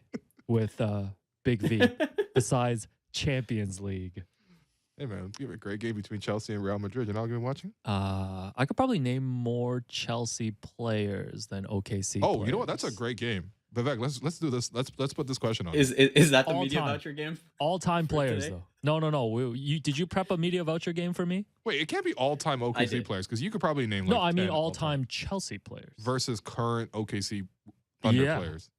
with Big V besides Champions League? Hey, man, you have a great game between Chelsea and Real Madrid. You're not going to be watching? I could probably name more Chelsea players than OKC Oh, players. you know what? That's a great game. Vivek, let's do this. Let's put this question on. Is that the All media time. voucher game? All-time players, today? though. No. Did you prep a media voucher game for me? Wait, it can't be all-time I OKC did. players because you could probably name No, like I mean 10 all-time Chelsea players. versus current OKC Thunder Yeah. players.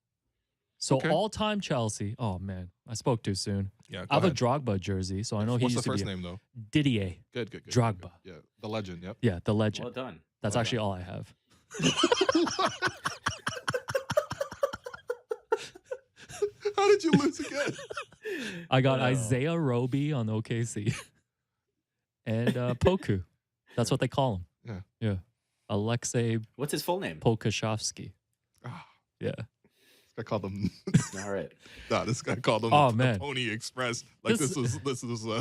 So Okay. all-time Chelsea. Oh man, I spoke too soon. Yeah, I have go a ahead. Drogba jersey, so I know he What's used the to first be name though? Didier. Good. Drogba. Good. Yeah, the legend. Yep. Yeah, the legend. Well done. That's Well actually done. all I have. How did you lose again? I got Wow. Isaiah Roby on OKC and Poku. That's what they call him. Yeah. Alexei What's his full name? Pokashovsky. Ah, Yeah. I called them. All right. This guy called them Oh, the man. Pony Express. Like This- this is.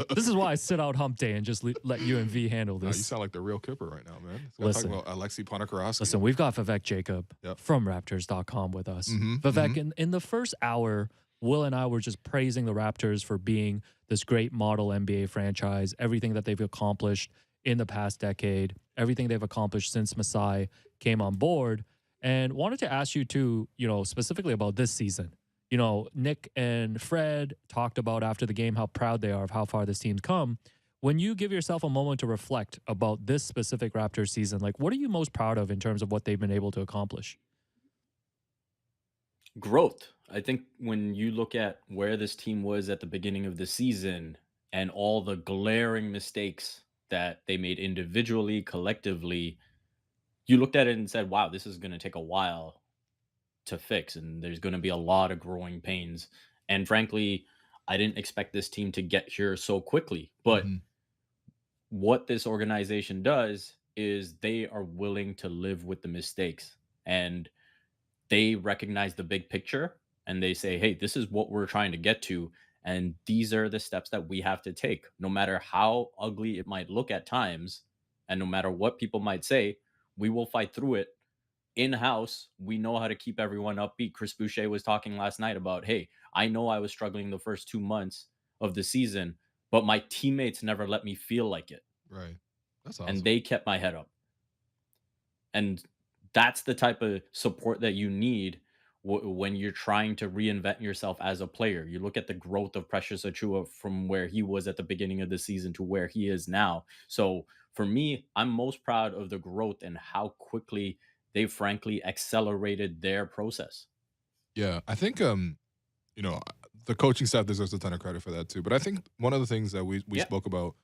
This is why I sit out hump day and just let you and V handle Nah, you this. sound like the real Kipper right now, man. Listen. Talking about Alexei Ponikarovsky. Listen, we've got Vivek Jacob Yep. from Raptors.com with us. Mhm, Vivek, in the first hour, Will and I were just praising the Raptors for being this great model NBA franchise, everything that they've accomplished in the past decade, everything they've accomplished since Masai came on board, and wanted to ask you too, specifically about this season. Nick and Fred talked about after the game how proud they are of how far this team's come. When you give yourself a moment to reflect about this specific Raptors season, like what are you most proud of in terms of what they've been able to accomplish? Growth. I think when you look at where this team was at the beginning of the season and all the glaring mistakes that they made individually, collectively, you looked at it and said, wow, this is going to take a while to fix, and there's going to be a lot of growing pains. And frankly, I didn't expect this team to get here so quickly. But what this organization does is they are willing to live with the mistakes, and they recognize the big picture, and they say, hey, this is what we're trying to get to. And these are the steps that we have to take, no matter how ugly it might look at times. And no matter what people might say, we will fight through it. In-house, we know how to keep everyone upbeat. Chris Boucher was talking last night about, hey, I know I was struggling the first 2 months of the season, but my teammates never let me feel like it. Right. That's awesome. And they kept my head up. And that's the type of support that you need when you're trying to reinvent yourself as a player. You look at the growth of Precious Achiuwa from where he was at the beginning of the season to where he is now. So for me, I'm most proud of the growth and how quickly they frankly accelerated their process. Yeah, I think the coaching staff deserves a ton of credit for that too. But I think one of the things that we Yeah. spoke about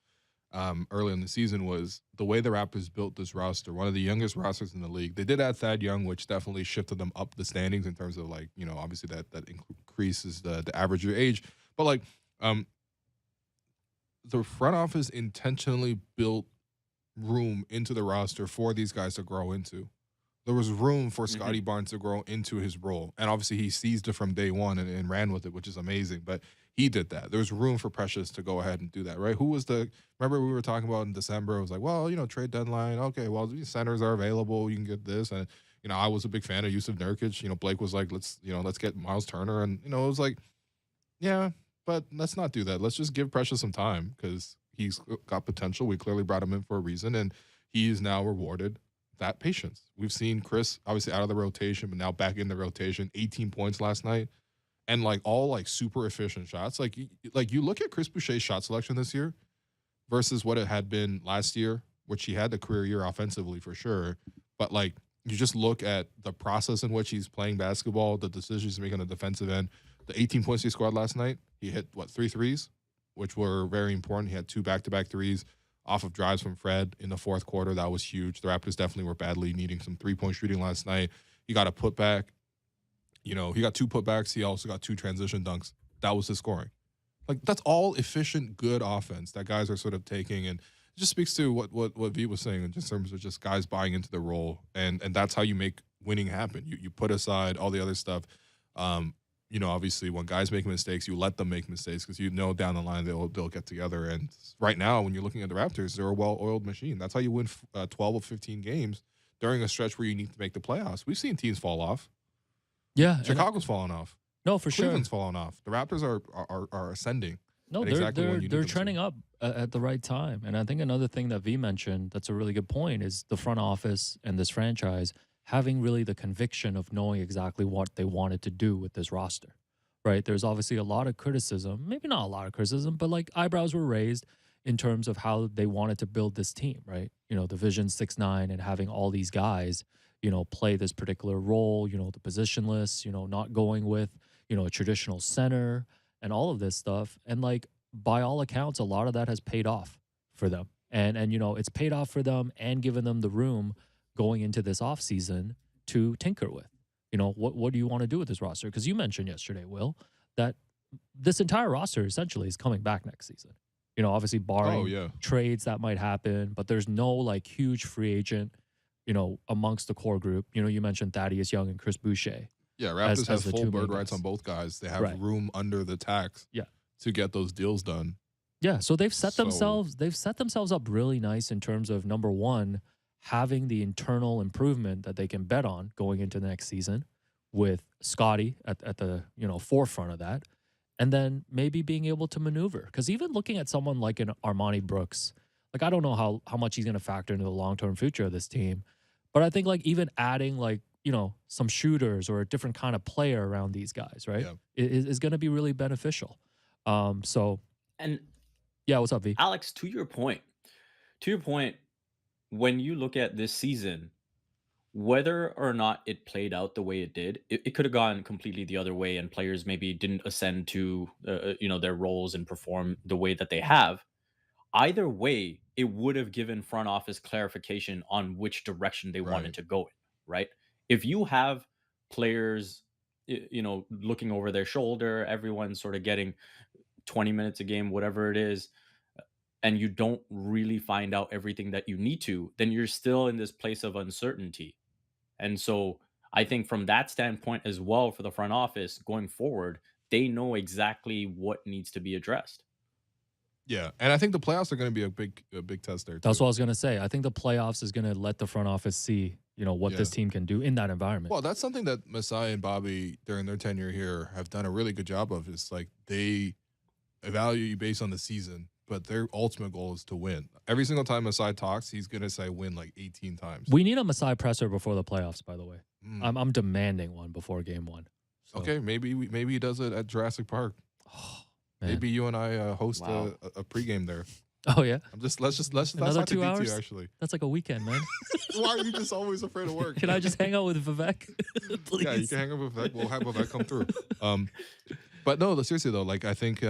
early in the season was the way the Raptors built this roster, one of the youngest rosters in the league. They did add Thad Young, which definitely shifted them up the standings in terms of like, obviously that increases the average of age. But like the front office intentionally built room into the roster for these guys to grow into. There was room for Scotty Barnes to grow into his role. And obviously he seized it from day one and ran with it, which is amazing. But he did that. There's room for Precious to go ahead and do that, right? Remember we were talking about in December, it was like, well, trade deadline. Okay, well, these centers are available. You can get this. And, I was a big fan of Yusuf Nurkic. Blake was like, let's get Miles Turner. And, it was like, yeah, but let's not do that. Let's just give Precious some time because he's got potential. We clearly brought him in for a reason. And he is now rewarded that patience. We've seen Chris obviously out of the rotation, but now back in the rotation, 18 points last night. And all super efficient shots. Like you look at Chris Boucher's shot selection this year versus what it had been last year, which he had the career year offensively for sure. But you just look at the process in which he's playing basketball, the decisions he's making on the defensive end. The 18 points he scored last night, he hit 3 threes, which were very important. He had 2 back-to-back threes off of drives from Fred in the fourth quarter. That was huge. The Raptors definitely were badly needing some 3-point shooting last night. He got a putback. He got 2 putbacks. He also got 2 transition dunks. That was his scoring. That's all efficient, good offense that guys are sort of taking. And it just speaks to what V was saying in terms of just guys buying into the role. And that's how you make winning happen. You put aside all the other stuff. Obviously when guys make mistakes, you let them make mistakes because down the line they'll get together. And right now, when you're looking at the Raptors, they're a well-oiled machine. That's how you win 12 of 15 games during a stretch where you need to make the playoffs. We've seen teams fall off. Yeah, Chicago's falling off. No, for sure. Cleveland's falling off. The Raptors are ascending. No, they're trending up at the right time. And I think another thing that V mentioned that's a really good point is the front office and this franchise having really the conviction of knowing exactly what they wanted to do with this roster, right? There's obviously a lot of criticism, maybe not a lot of criticism, but eyebrows were raised in terms of how they wanted to build this team, right? The Vision 6-9 and having all these guys, play this particular role, the positionless, not going with, a traditional center and all of this stuff. And by all accounts, a lot of that has paid off for them. And it's paid off for them and given them the room going into this offseason to tinker with. What do you want to do with this roster? Because you mentioned yesterday, Will, that this entire roster essentially is coming back next season. Obviously barring trades that might happen, but there's no huge free agent, amongst the core group. You mentioned Thaddeus Young and Chris Boucher. Yeah, Raptors have full bird rights on both guys. They have room under the tax to get those deals done. Yeah, so they've set themselves up really nice in terms of, number one, having the internal improvement that they can bet on going into the next season with Scotty at the forefront of that, and then maybe being able to maneuver. Because even looking at someone like an Armani Brooks, I don't know how much he's going to factor into the long-term future of this team, but I think even adding some shooters or a different kind of player around these guys, right, is going to be really beneficial. What's up, V? Alex, to your point, when you look at this season, whether or not it played out the way it did, it could have gone completely the other way, and players maybe didn't ascend to their roles and perform the way that they have. Either way, it would have given front office clarification on which direction they wanted to go in, right? If you have players, looking over their shoulder, everyone's sort of getting 20 minutes a game, whatever it is, and you don't really find out everything that you need to, then you're still in this place of uncertainty. And so I think from that standpoint as well, for the front office going forward, they know exactly what needs to be addressed. Yeah, and I think the playoffs are going to be a big test there, too. That's what I was going to say. I think the playoffs is going to let the front office see, what this team can do in that environment. Well, that's something that Masai and Bobby, during their tenure here, have done a really good job of. Is they evaluate you based on the season, but their ultimate goal is to win. Every single time Masai talks, he's going to say win 18 times. We need a Masai presser before the playoffs, by the way. I'm demanding one before game one. So. Okay, maybe he does it at Jurassic Park. Maybe you and I host a pregame there. Oh yeah. Let's just another 2 hours. You, actually, that's like a weekend, man. Why are you just always afraid of work? Can I just hang out with Vivek? Please? Yeah, you can hang out with Vivek. We'll have Vivek come through. But no, seriously though, I think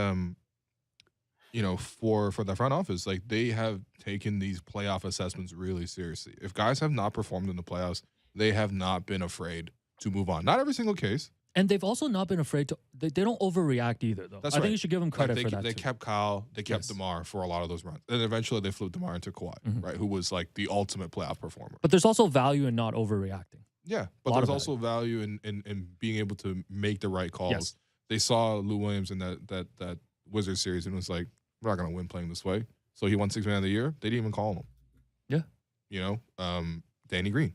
for the front office, like they have taken these playoff assessments really seriously. If guys have not performed in the playoffs, they have not been afraid to move on. Not every single case. And they've also not been afraid to. They don't overreact either, though. That's I right. think you should give them credit Like for that. They too. kept Kyle, they kept DeMar for a lot of those runs, and eventually they flipped DeMar into Kawhi, right? Who was like the ultimate playoff performer. But there's also value in not overreacting. Yeah, but there's also value in being able to make the right calls. Yes. They saw Lou Williams in that Wizards series and was like, we're not going to win playing this way. So he won 6th Man of the Year. They didn't even call him. Yeah. Danny Green.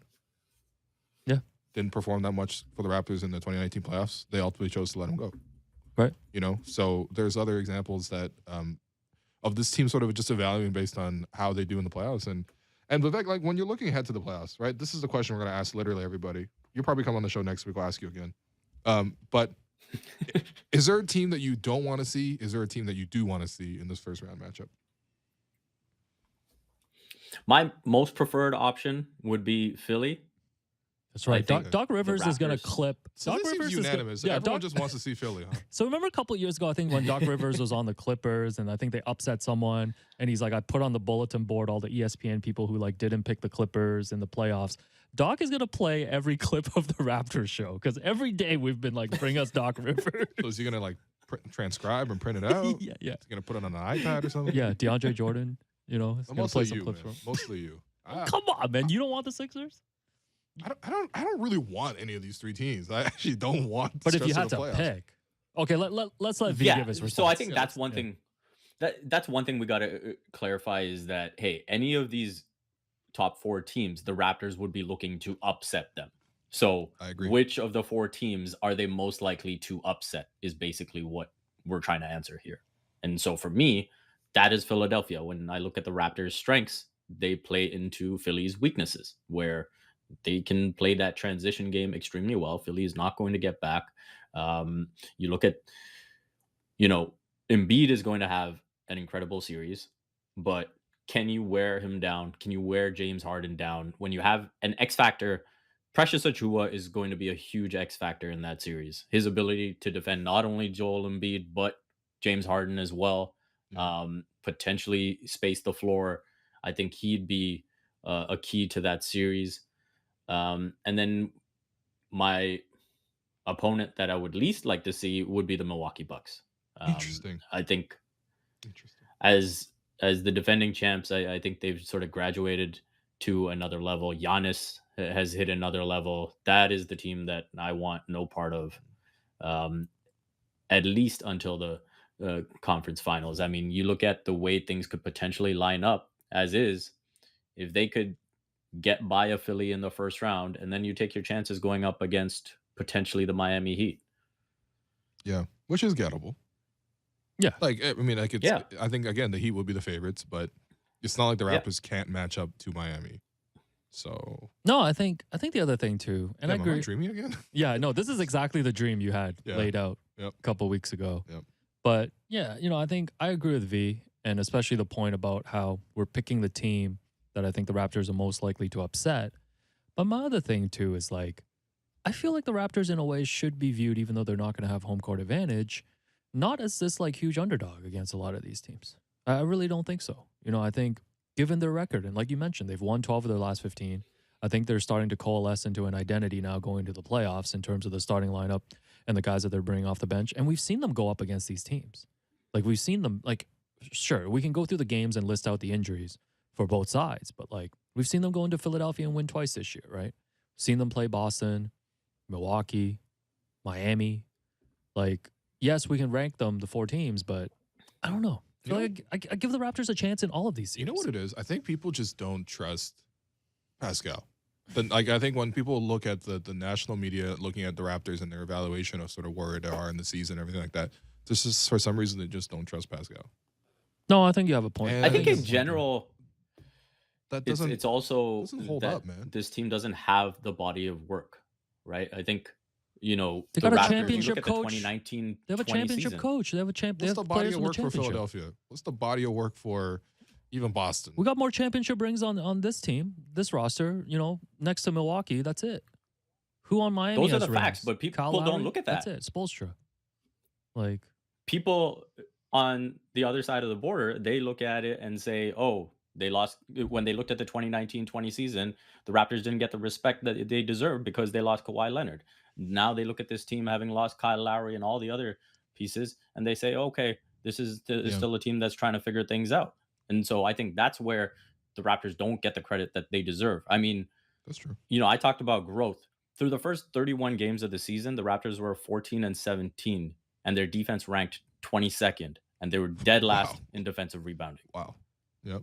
Yeah. Didn't perform that much for the Raptors in the 2019 playoffs. They ultimately chose to let him go. Right. So there's other examples that of this team sort of just evaluating based on how they do in the playoffs. And Vivek, like when you're looking ahead to the playoffs, right? This is the question we're going to ask literally everybody. You'll probably come on the show next week. We'll ask you again. But is there a team that you don't want to see? Is there a team that you do want to see in this first round matchup? My most preferred option would be Philly. That's right. Doc Rivers is going to Raptors. clip. So Doc this Rivers seems is unanimous. Everyone just wants to see Philly, huh? So remember a couple of years ago, I think when Doc Rivers was on the Clippers, and I think they upset someone, and he's like, I put on the bulletin board all the ESPN people who like didn't pick the Clippers in the playoffs. Doc is going to play every clip of the Raptors show because every day we've been like, bring us Doc Rivers. So is he going to like transcribe and print it out? Yeah. He's going to put it on an iPad or something? Yeah, DeAndre Jordan, he's going to play some clips from. Mostly you. Come on, man. You don't want the Sixers? I don't really want any of these three teams. I actually don't want. But if you had to pick, okay, let's let V give his response. So I think that's one thing. That's one thing we got to clarify is that hey, any of these top 4 teams, the Raptors would be looking to upset them. So I agree. Which of the 4 teams are they most likely to upset is basically what we're trying to answer here. And so for me, that is Philadelphia. When I look at the Raptors' strengths, they play into Philly's weaknesses, where they can play that transition game extremely well. Philly is not going to get back. You look at, Embiid is going to have an incredible series, but can you wear him down? Can you wear James Harden down? When you have an X factor, Precious Achiuwa is going to be a huge X factor in that series. His ability to defend not only Joel Embiid, but James Harden as well, potentially space the floor. I think he'd be a key to that series. And then my opponent that I would least like to see would be the Milwaukee Bucks. Interesting. I think as the defending champs, I think they've sort of graduated to another level. Giannis has hit another level. That is the team that I want no part of, at least until the conference finals. I mean, you look at the way things could potentially line up as is, if they could get by a Philly in the first round, and then you take your chances going up against potentially the Miami Heat. Yeah, which is gettable. Yeah. I think, again, the Heat would be the favorites, but it's not like the Raptors can't match up to Miami. So. No, I think the other thing, too, and I agree. Am I dreaming again? Yeah, no, this is exactly the dream you had laid out a couple weeks ago. Yep. But, yeah, I think I agree with V, and especially the point about how we're picking the team that I think the Raptors are most likely to upset. But my other thing, too, is I feel like the Raptors, in a way, should be viewed, even though they're not going to have home court advantage, not as this huge underdog against a lot of these teams. I really don't think so. I think given their record, and like you mentioned, they've won 12 of their last 15. I think they're starting to coalesce into an identity now going to the playoffs in terms of the starting lineup and the guys that they're bringing off the bench. And we've seen them go up against these teams. We've seen them, sure, we can go through the games and list out the injuries for both sides, but we've seen them go into Philadelphia and win twice this year, right? Seen them play Boston, Milwaukee, Miami. Yes, we can rank them, the 4 teams, but I don't know. I give the Raptors a chance in all of these series. You know what it is? I think people just don't trust Pascal. I think when people look at the national media looking at the Raptors and their evaluation of sort of where they are in the season, everything like that, this is for some reason they just don't trust Pascal. No, I think you have a point. I think in general, that doesn't. It's also doesn't hold up, man. This team doesn't have the body of work, right? I think they the got a Raptors, championship the coach. 2019, They have a championship season. coach. They have a champ. What's the body of work for Philadelphia? What's the body of work for even Boston? We got more championship rings on this team, this roster. Next to Milwaukee, that's it. Who on Miami? Those are has the rings? facts, but people Kyle Lowry? don't look at that. That's it. Spoelstra. People on the other side of the border, they look at it and say, oh, they lost when they looked at the 2019-20 season, the Raptors didn't get the respect that they deserved because they lost Kawhi Leonard. Now they look at this team having lost Kyle Lowry and all the other pieces, and they say, okay, this is Yeah, still a team that's trying to figure things out. And so I think that's where the Raptors don't get the credit that they deserve. I mean, that's true. I talked about growth. Through the first 31 games of the season, the Raptors were 14-17, and their defense ranked 22nd, and they were dead Wow. last in defensive rebounding. Wow. Yep.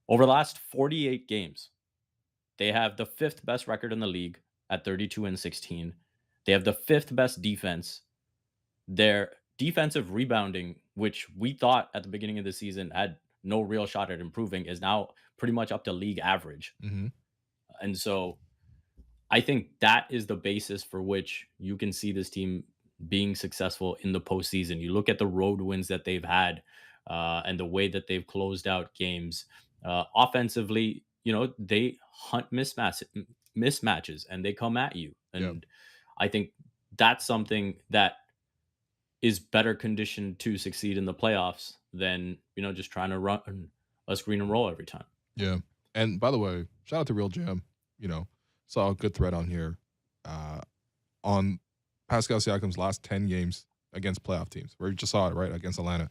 Over the last 48 games, they have the fifth best record in the league at 32-16. They have the fifth best defense. Their defensive rebounding, which we thought at the beginning of the season had no real shot at improving, is now pretty much up to league average. Mm-hmm. And so I think that is the basis for which you can see this team being successful in the postseason. You look at the road wins that they've had and the way that they've closed out games. Offensively, they hunt mismatches and they come at you. Yep. And I think that's something that is better conditioned to succeed in the playoffs than, just trying to run a screen and roll every time. Yeah. And by the way, shout out to Real Jam. Saw a good thread on here on Pascal Siakam's last 10 games against playoff teams, where you just saw it, right, against Atlanta.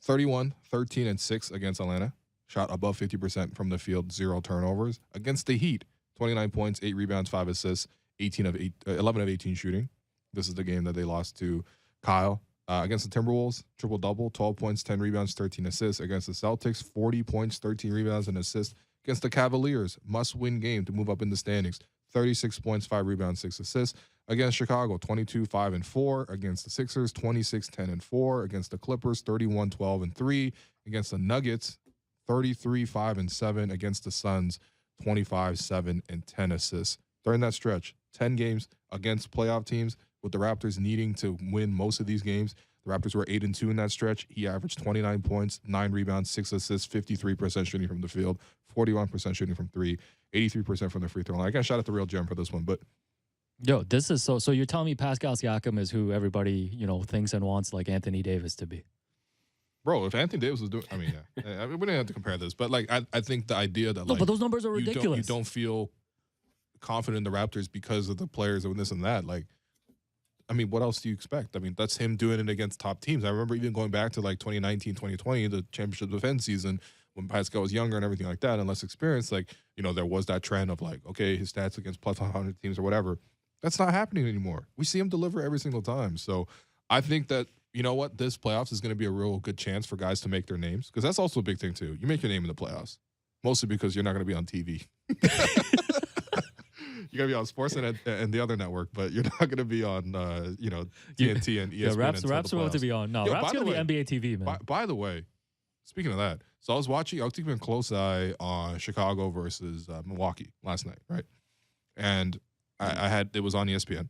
31, 13, and 6 against Atlanta. Shot above 50% from the field, 0 turnovers. Against the Heat, 29 points, 8 rebounds, 5 assists, 11 of 18 shooting. This is the game that they lost to Kyle. Against the Timberwolves, triple-double, 12 points, 10 rebounds, 13 assists. Against the Celtics, 40 points, 13 rebounds, and assists. Against the Cavaliers, must-win game to move up in the standings, 36 points, 5 rebounds, 6 assists. Against Chicago, 22, 5, and 4. Against the Sixers, 26, 10, and 4. Against the Clippers, 31, 12, and 3. Against the Nuggets, 33, 5, and 7. Against the Suns, 25, 7, and 10 assists. During that stretch, 10 games against playoff teams, with the Raptors needing to win most of these games. The Raptors were 8-2 in that stretch. He averaged 29 points, 9 rebounds, 6 assists, 53% shooting from the field, 41% shooting from 3, 83% from the free throw line. I got shout out to Real Gem for this one, but Yo, this is so you're telling me Pascal Siakam is who everybody, thinks and wants like Anthony Davis to be. bro, if Anthony Davis was doing, I mean, yeah, we didn't have to compare this, but like I think the idea that No, like but those numbers are you ridiculous. don't feel confident in the Raptors because of the players and this and that, like. I mean, what else do you expect? I mean, that's him doing it against top teams. I remember even going back to like 2019, 2020, the championship defense season when Pascal was younger and everything like that and less experienced. Like, there was that trend of like, okay, his stats against plus 100 teams or whatever. That's not happening anymore. We see him deliver every single time. So I think that, this playoffs is going to be a real good chance for guys to make their names because that's also a big thing too. You make your name in the playoffs, mostly because you're not going to be on TV. You're going to be on Sportsnet and the other network, but you're not going to be on, TNT and ESPN. Yeah, Raps are about to be on. No, Raps going to be NBA TV, man. By the way, speaking of that, so I was keeping a close eye on Chicago versus Milwaukee last night, right? And it was on ESPN.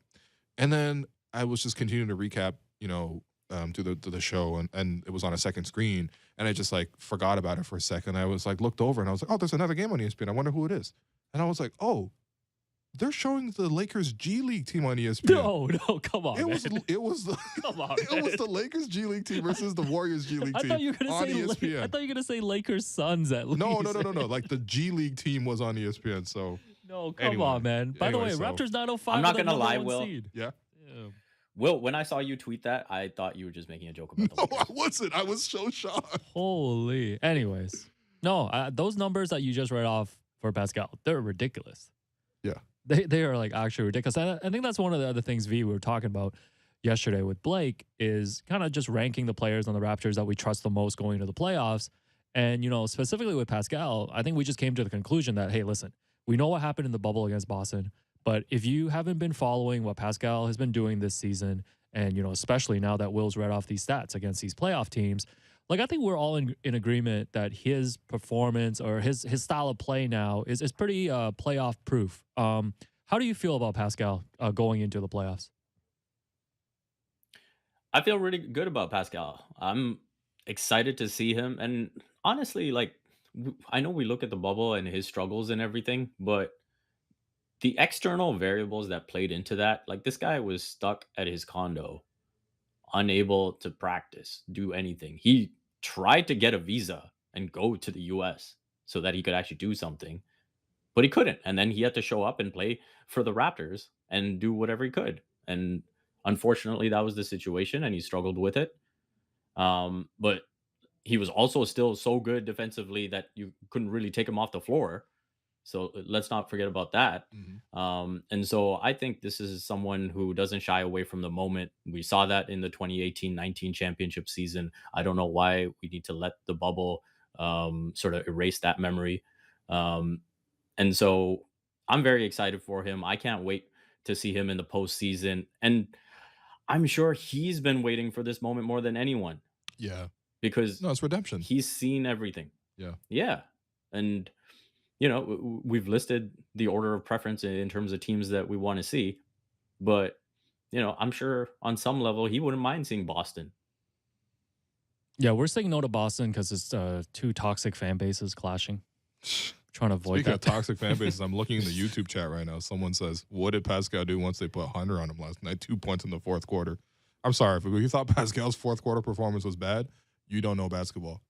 And then I was just continuing to recap, to the show, and it was on a second screen, and I just like forgot about it for a second. I was like looked over and I was like, oh, there's another game on ESPN. I wonder who it is. And I was like, oh, they're showing the Lakers G League team on ESPN. No, come on. It man. was the Come on, it was the Lakers G League team versus the Warriors G League team I thought you were on gonna say ESPN. I thought you were gonna say Lakers Suns at least. No. Like the G League team was on ESPN. So No, come Anyway. on, man. By the way, So- Raptors 905. I'm not are the gonna lie, number one Will. seed. yeah. Yeah. Will, when I saw you tweet that, I thought you were just making a joke about the No, I Lakers. wasn't. I was so shocked. Holy. Anyways, no, those numbers that you just read off for Pascal, they're ridiculous. Yeah. They are like actually ridiculous. I think that's one of the other things we were talking about yesterday with Blake is kind of just ranking the players on the Raptors that we trust the most going into the playoffs. And, specifically with Pascal, I think we just came to the conclusion that, hey, listen, we know what happened in the bubble against Boston, but if you haven't been following what Pascal has been doing this season, and, especially now that Will's read off these stats against these playoff teams, like I think we're all in agreement that his performance or his style of play now is pretty playoff proof. How do you feel about Pascal going into the playoffs? I feel really good about Pascal. I'm excited to see him. And honestly, like, I know we look at the bubble and his struggles and everything, but the external variables that played into that, like this guy was stuck at his condo unable to practice, do anything. He tried to get a visa and go to the US so that he could actually do something, but he couldn't. And then he had to show up and play for the Raptors and do whatever he could. And unfortunately, that was the situation, and he struggled with it. But he was also still so good defensively that you couldn't really take him off the floor. So let's not forget about that. And so I think this is someone who doesn't shy away from the moment. We saw that in the 2018-19 championship season. I don't know why we need to let the bubble sort of erase that memory. And so I'm very excited for him. I can't wait to see him in the postseason. And I'm sure he's been waiting for this moment more than anyone. Yeah. Because no, it's redemption. He's seen everything. Yeah. Yeah. And, we've listed the order of preference in terms of teams that we want to see. But, I'm sure on some level he wouldn't mind seeing Boston. Yeah, we're saying no to Boston because it's two toxic fan bases clashing. Trying to avoid Speaking that. of toxic fan bases, I'm looking in the YouTube chat right now. Someone says, what did Pascal do once they put Hunter on him last night? 2 points in the fourth quarter. I'm sorry. If you thought Pascal's fourth quarter performance was bad, you don't know basketball.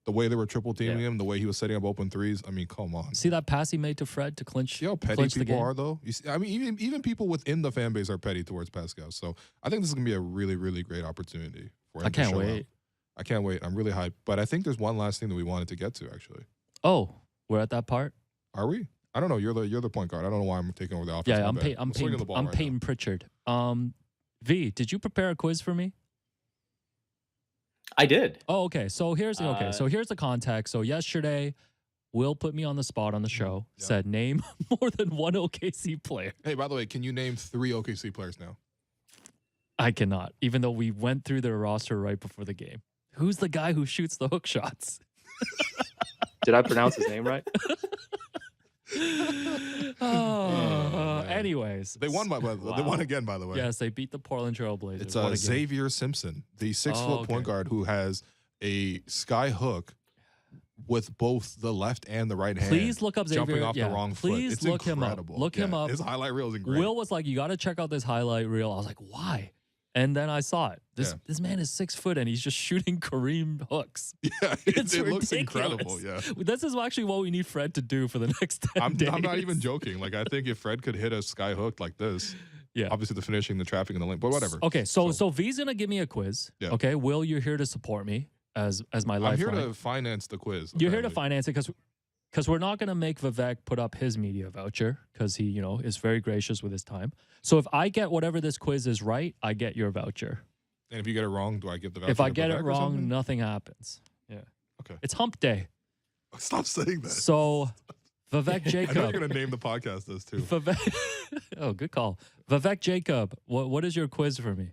The way they were triple teaming him, the way he was setting up open threes, I mean, come on. See that pass he made to Fred to clinch? You know how petty people are, though? You see, I mean, even people within the fan base are petty towards Pascal. So I think this is going to be a really, really great opportunity for him. I can't wait. I can't wait. I'm really hyped. But I think there's one last thing that we wanted to get to, actually. Oh, we're at that part? Are we? I don't know. You're the point guard. I don't know why I'm taking over the offense. Yeah, I'm Peyton Pritchard. V, did you prepare a quiz for me? I did. Oh, okay. So here's the context. So yesterday, Will put me on the spot on the show. Yeah. Said name more than one OKC player. Hey, by the way, can you name 3 OKC players now? I cannot, even though we went through their roster right before the game. Who's the guy who shoots the hook shots? Did I pronounce his name right? Anyways, they won they won again, by the way. Yes, they beat the Portland Trail Blazers. It's Xavier Simpson, the 6-foot point guard who has a sky hook with both the left and the right hand. Please look up Xavier. Jumping off the wrong foot. Please look him up. Look him up. His highlight reel is great. Will was like, you got to check out this highlight reel. I was like, why? And then I saw it. This man is 6 foot and he's just shooting Kareem hooks. Yeah, it looks incredible. Yeah, this is actually what we need Fred to do for the next 10 days. I'm not even joking. Like, I think if Fred could hit a sky hook like this, obviously the finishing, the trapping, and the link, but whatever. Okay, so V's gonna give me a quiz. Yeah. Okay, Will, you're here to support me as my lifeline. I'm here to finance the quiz. You're here to finance it because we're not gonna make Vivek put up his media voucher because he is very gracious with his time. So if I get whatever this quiz is right, I get your voucher. And if you get it wrong, do I get the voucher? If I get it wrong, nothing happens. Yeah. Okay. It's hump day. Stop saying that. So, Vivek Jacob. I know you're going to name the podcast this too. Oh, good call. Vivek Jacob, what is your quiz for me?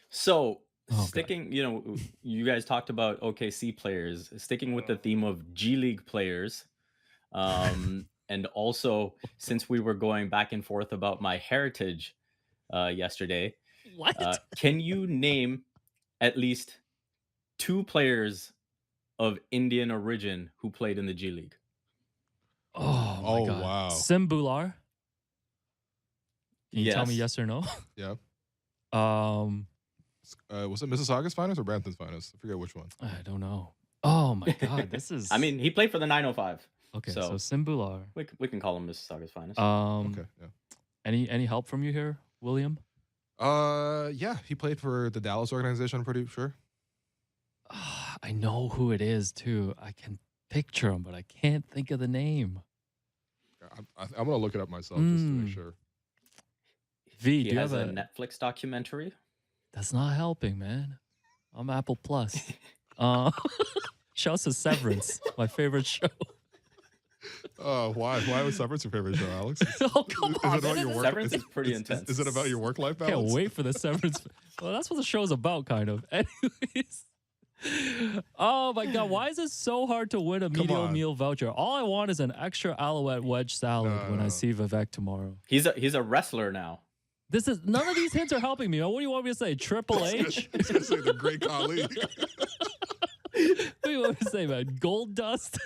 So, sticking, you guys talked about OKC players, sticking with the theme of G League players. And also, since we were going back and forth about my heritage yesterday, can you name at least 2 players of Indian origin who played in the G League? Oh my God. Wow. Sim Bular. Can you tell me yes or no? Yeah. Was it Mississauga's finest or Brampton's finest? I forget which one. I don't know. Oh my God, this is. I mean, he played for the 905. Okay, so Sim Bular. We can call him Mississauga's finest. Okay. Yeah. Any help from you here, William? Yeah, he played for the Dallas organization, I'm pretty sure. I know who it is too. I can picture him, but I can't think of the name. I'm gonna look it up myself just to make sure. V, do you have a Netflix documentary? That's not helping, man. I'm Apple Plus. Shouts to Severance, my favorite show. Why was Severance your favorite show, Alex? Oh, come on. Is it about your work? Severance is pretty intense. Is it about your work-life balance? Can't wait for the Severance. Well, that's what the show's about, kind of. Anyways. Oh, my God. Why is it so hard to win a media meal voucher? All I want is an extra Alouette wedge salad when I see Vivek tomorrow. He's a wrestler now. None of these hints are helping me. What do you want me to say? Triple H? He's going to say the Great Khali. What do you want me to say, man? Gold Dust?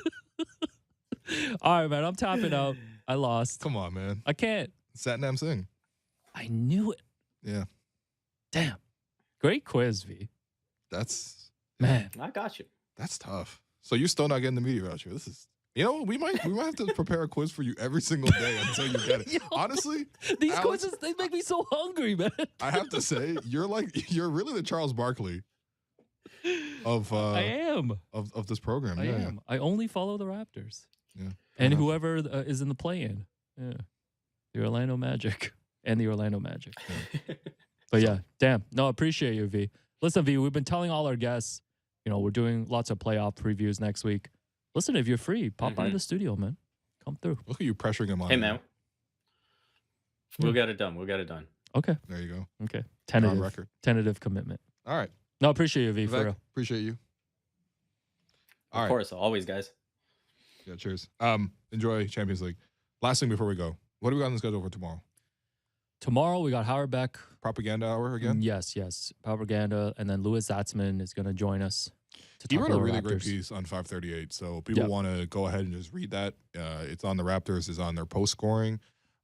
All right, man. I'm tapping out. I lost. Come on, man. I can't. Satnam Singh. I knew it. Yeah. Damn. Great quiz, V. That's Man. I got you. That's tough. So you're still not getting the media voucher. This is, we might have to prepare a quiz for you every single day until you get it. Yo, Honestly, these Alex, quizzes, they make me so hungry, man. I have to say, you're really the Charles Barkley of I am. of this program. I am. I only follow the Raptors. Yeah. And whoever is in the play-in. Yeah. The Orlando Magic and the Orlando Magic. Yeah. But yeah, damn. No, appreciate you, V. Listen, V, we've been telling all our guests, we're doing lots of playoff previews next week. Listen, if you're free, pop by the studio, man. Come through. Look at you pressuring him on. Hey, man. We'll get it done. We'll get it done. Okay. There you go. Okay. On record. Tentative commitment. All right. No, appreciate you, V, Vivek, for real. appreciate you. Of course, always, guys. Yeah, cheers. Enjoy Champions League. Last thing before we go, what do we got on the schedule for tomorrow? Tomorrow we got Howard Beck. Propaganda hour again? Yes. Propaganda. And then Louis Zatzman is going to join us. He wrote a really great piece on 538. So people want to go ahead and just read that. It's on the Raptors, it's on their post scoring.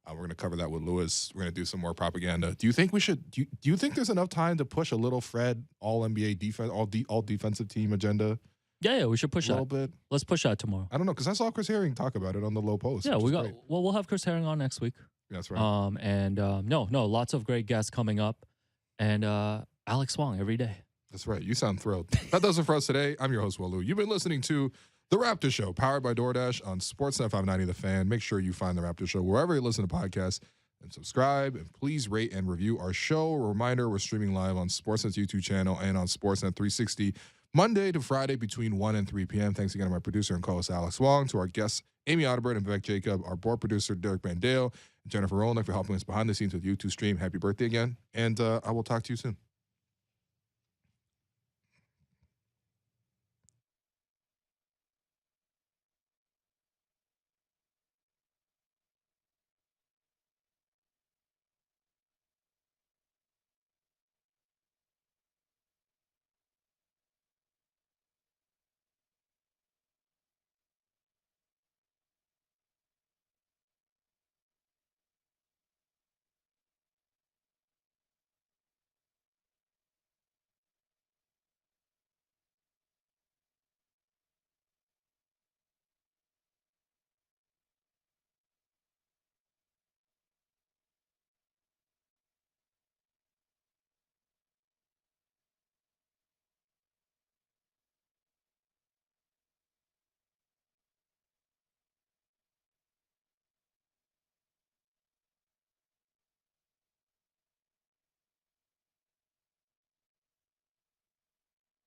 We're going to cover that with Louis. We're going to do some more propaganda. Do you think we should? Do you think there's enough time to push a little Fred all NBA defense, all defensive team agenda? Yeah, we should push that a little bit. Let's push that tomorrow. I don't know because I saw Chris Herring talk about it on the Low Post. Yeah, we'll have Chris Herring on next week. That's right. Lots of great guests coming up, and Alex Wong every day. That's right. You sound thrilled. That does it for us today. I'm your host, Walu. You've been listening to The Raptors Show, powered by DoorDash on Sportsnet 590 The Fan. Make sure you find The Raptors Show wherever you listen to podcasts and subscribe. And please rate and review our show. A reminder, we're streaming live on Sportsnet's YouTube channel and on Sportsnet 360 Monday to Friday between 1 and 3 p.m. Thanks again to my producer and co-host, Alex Wong, to our guests, Amy Audibert and Vivek Jacob, our board producer, Derek Bandale, and Jennifer Rolnick for helping us behind the scenes with YouTube stream. Happy birthday again. And I will talk to you soon.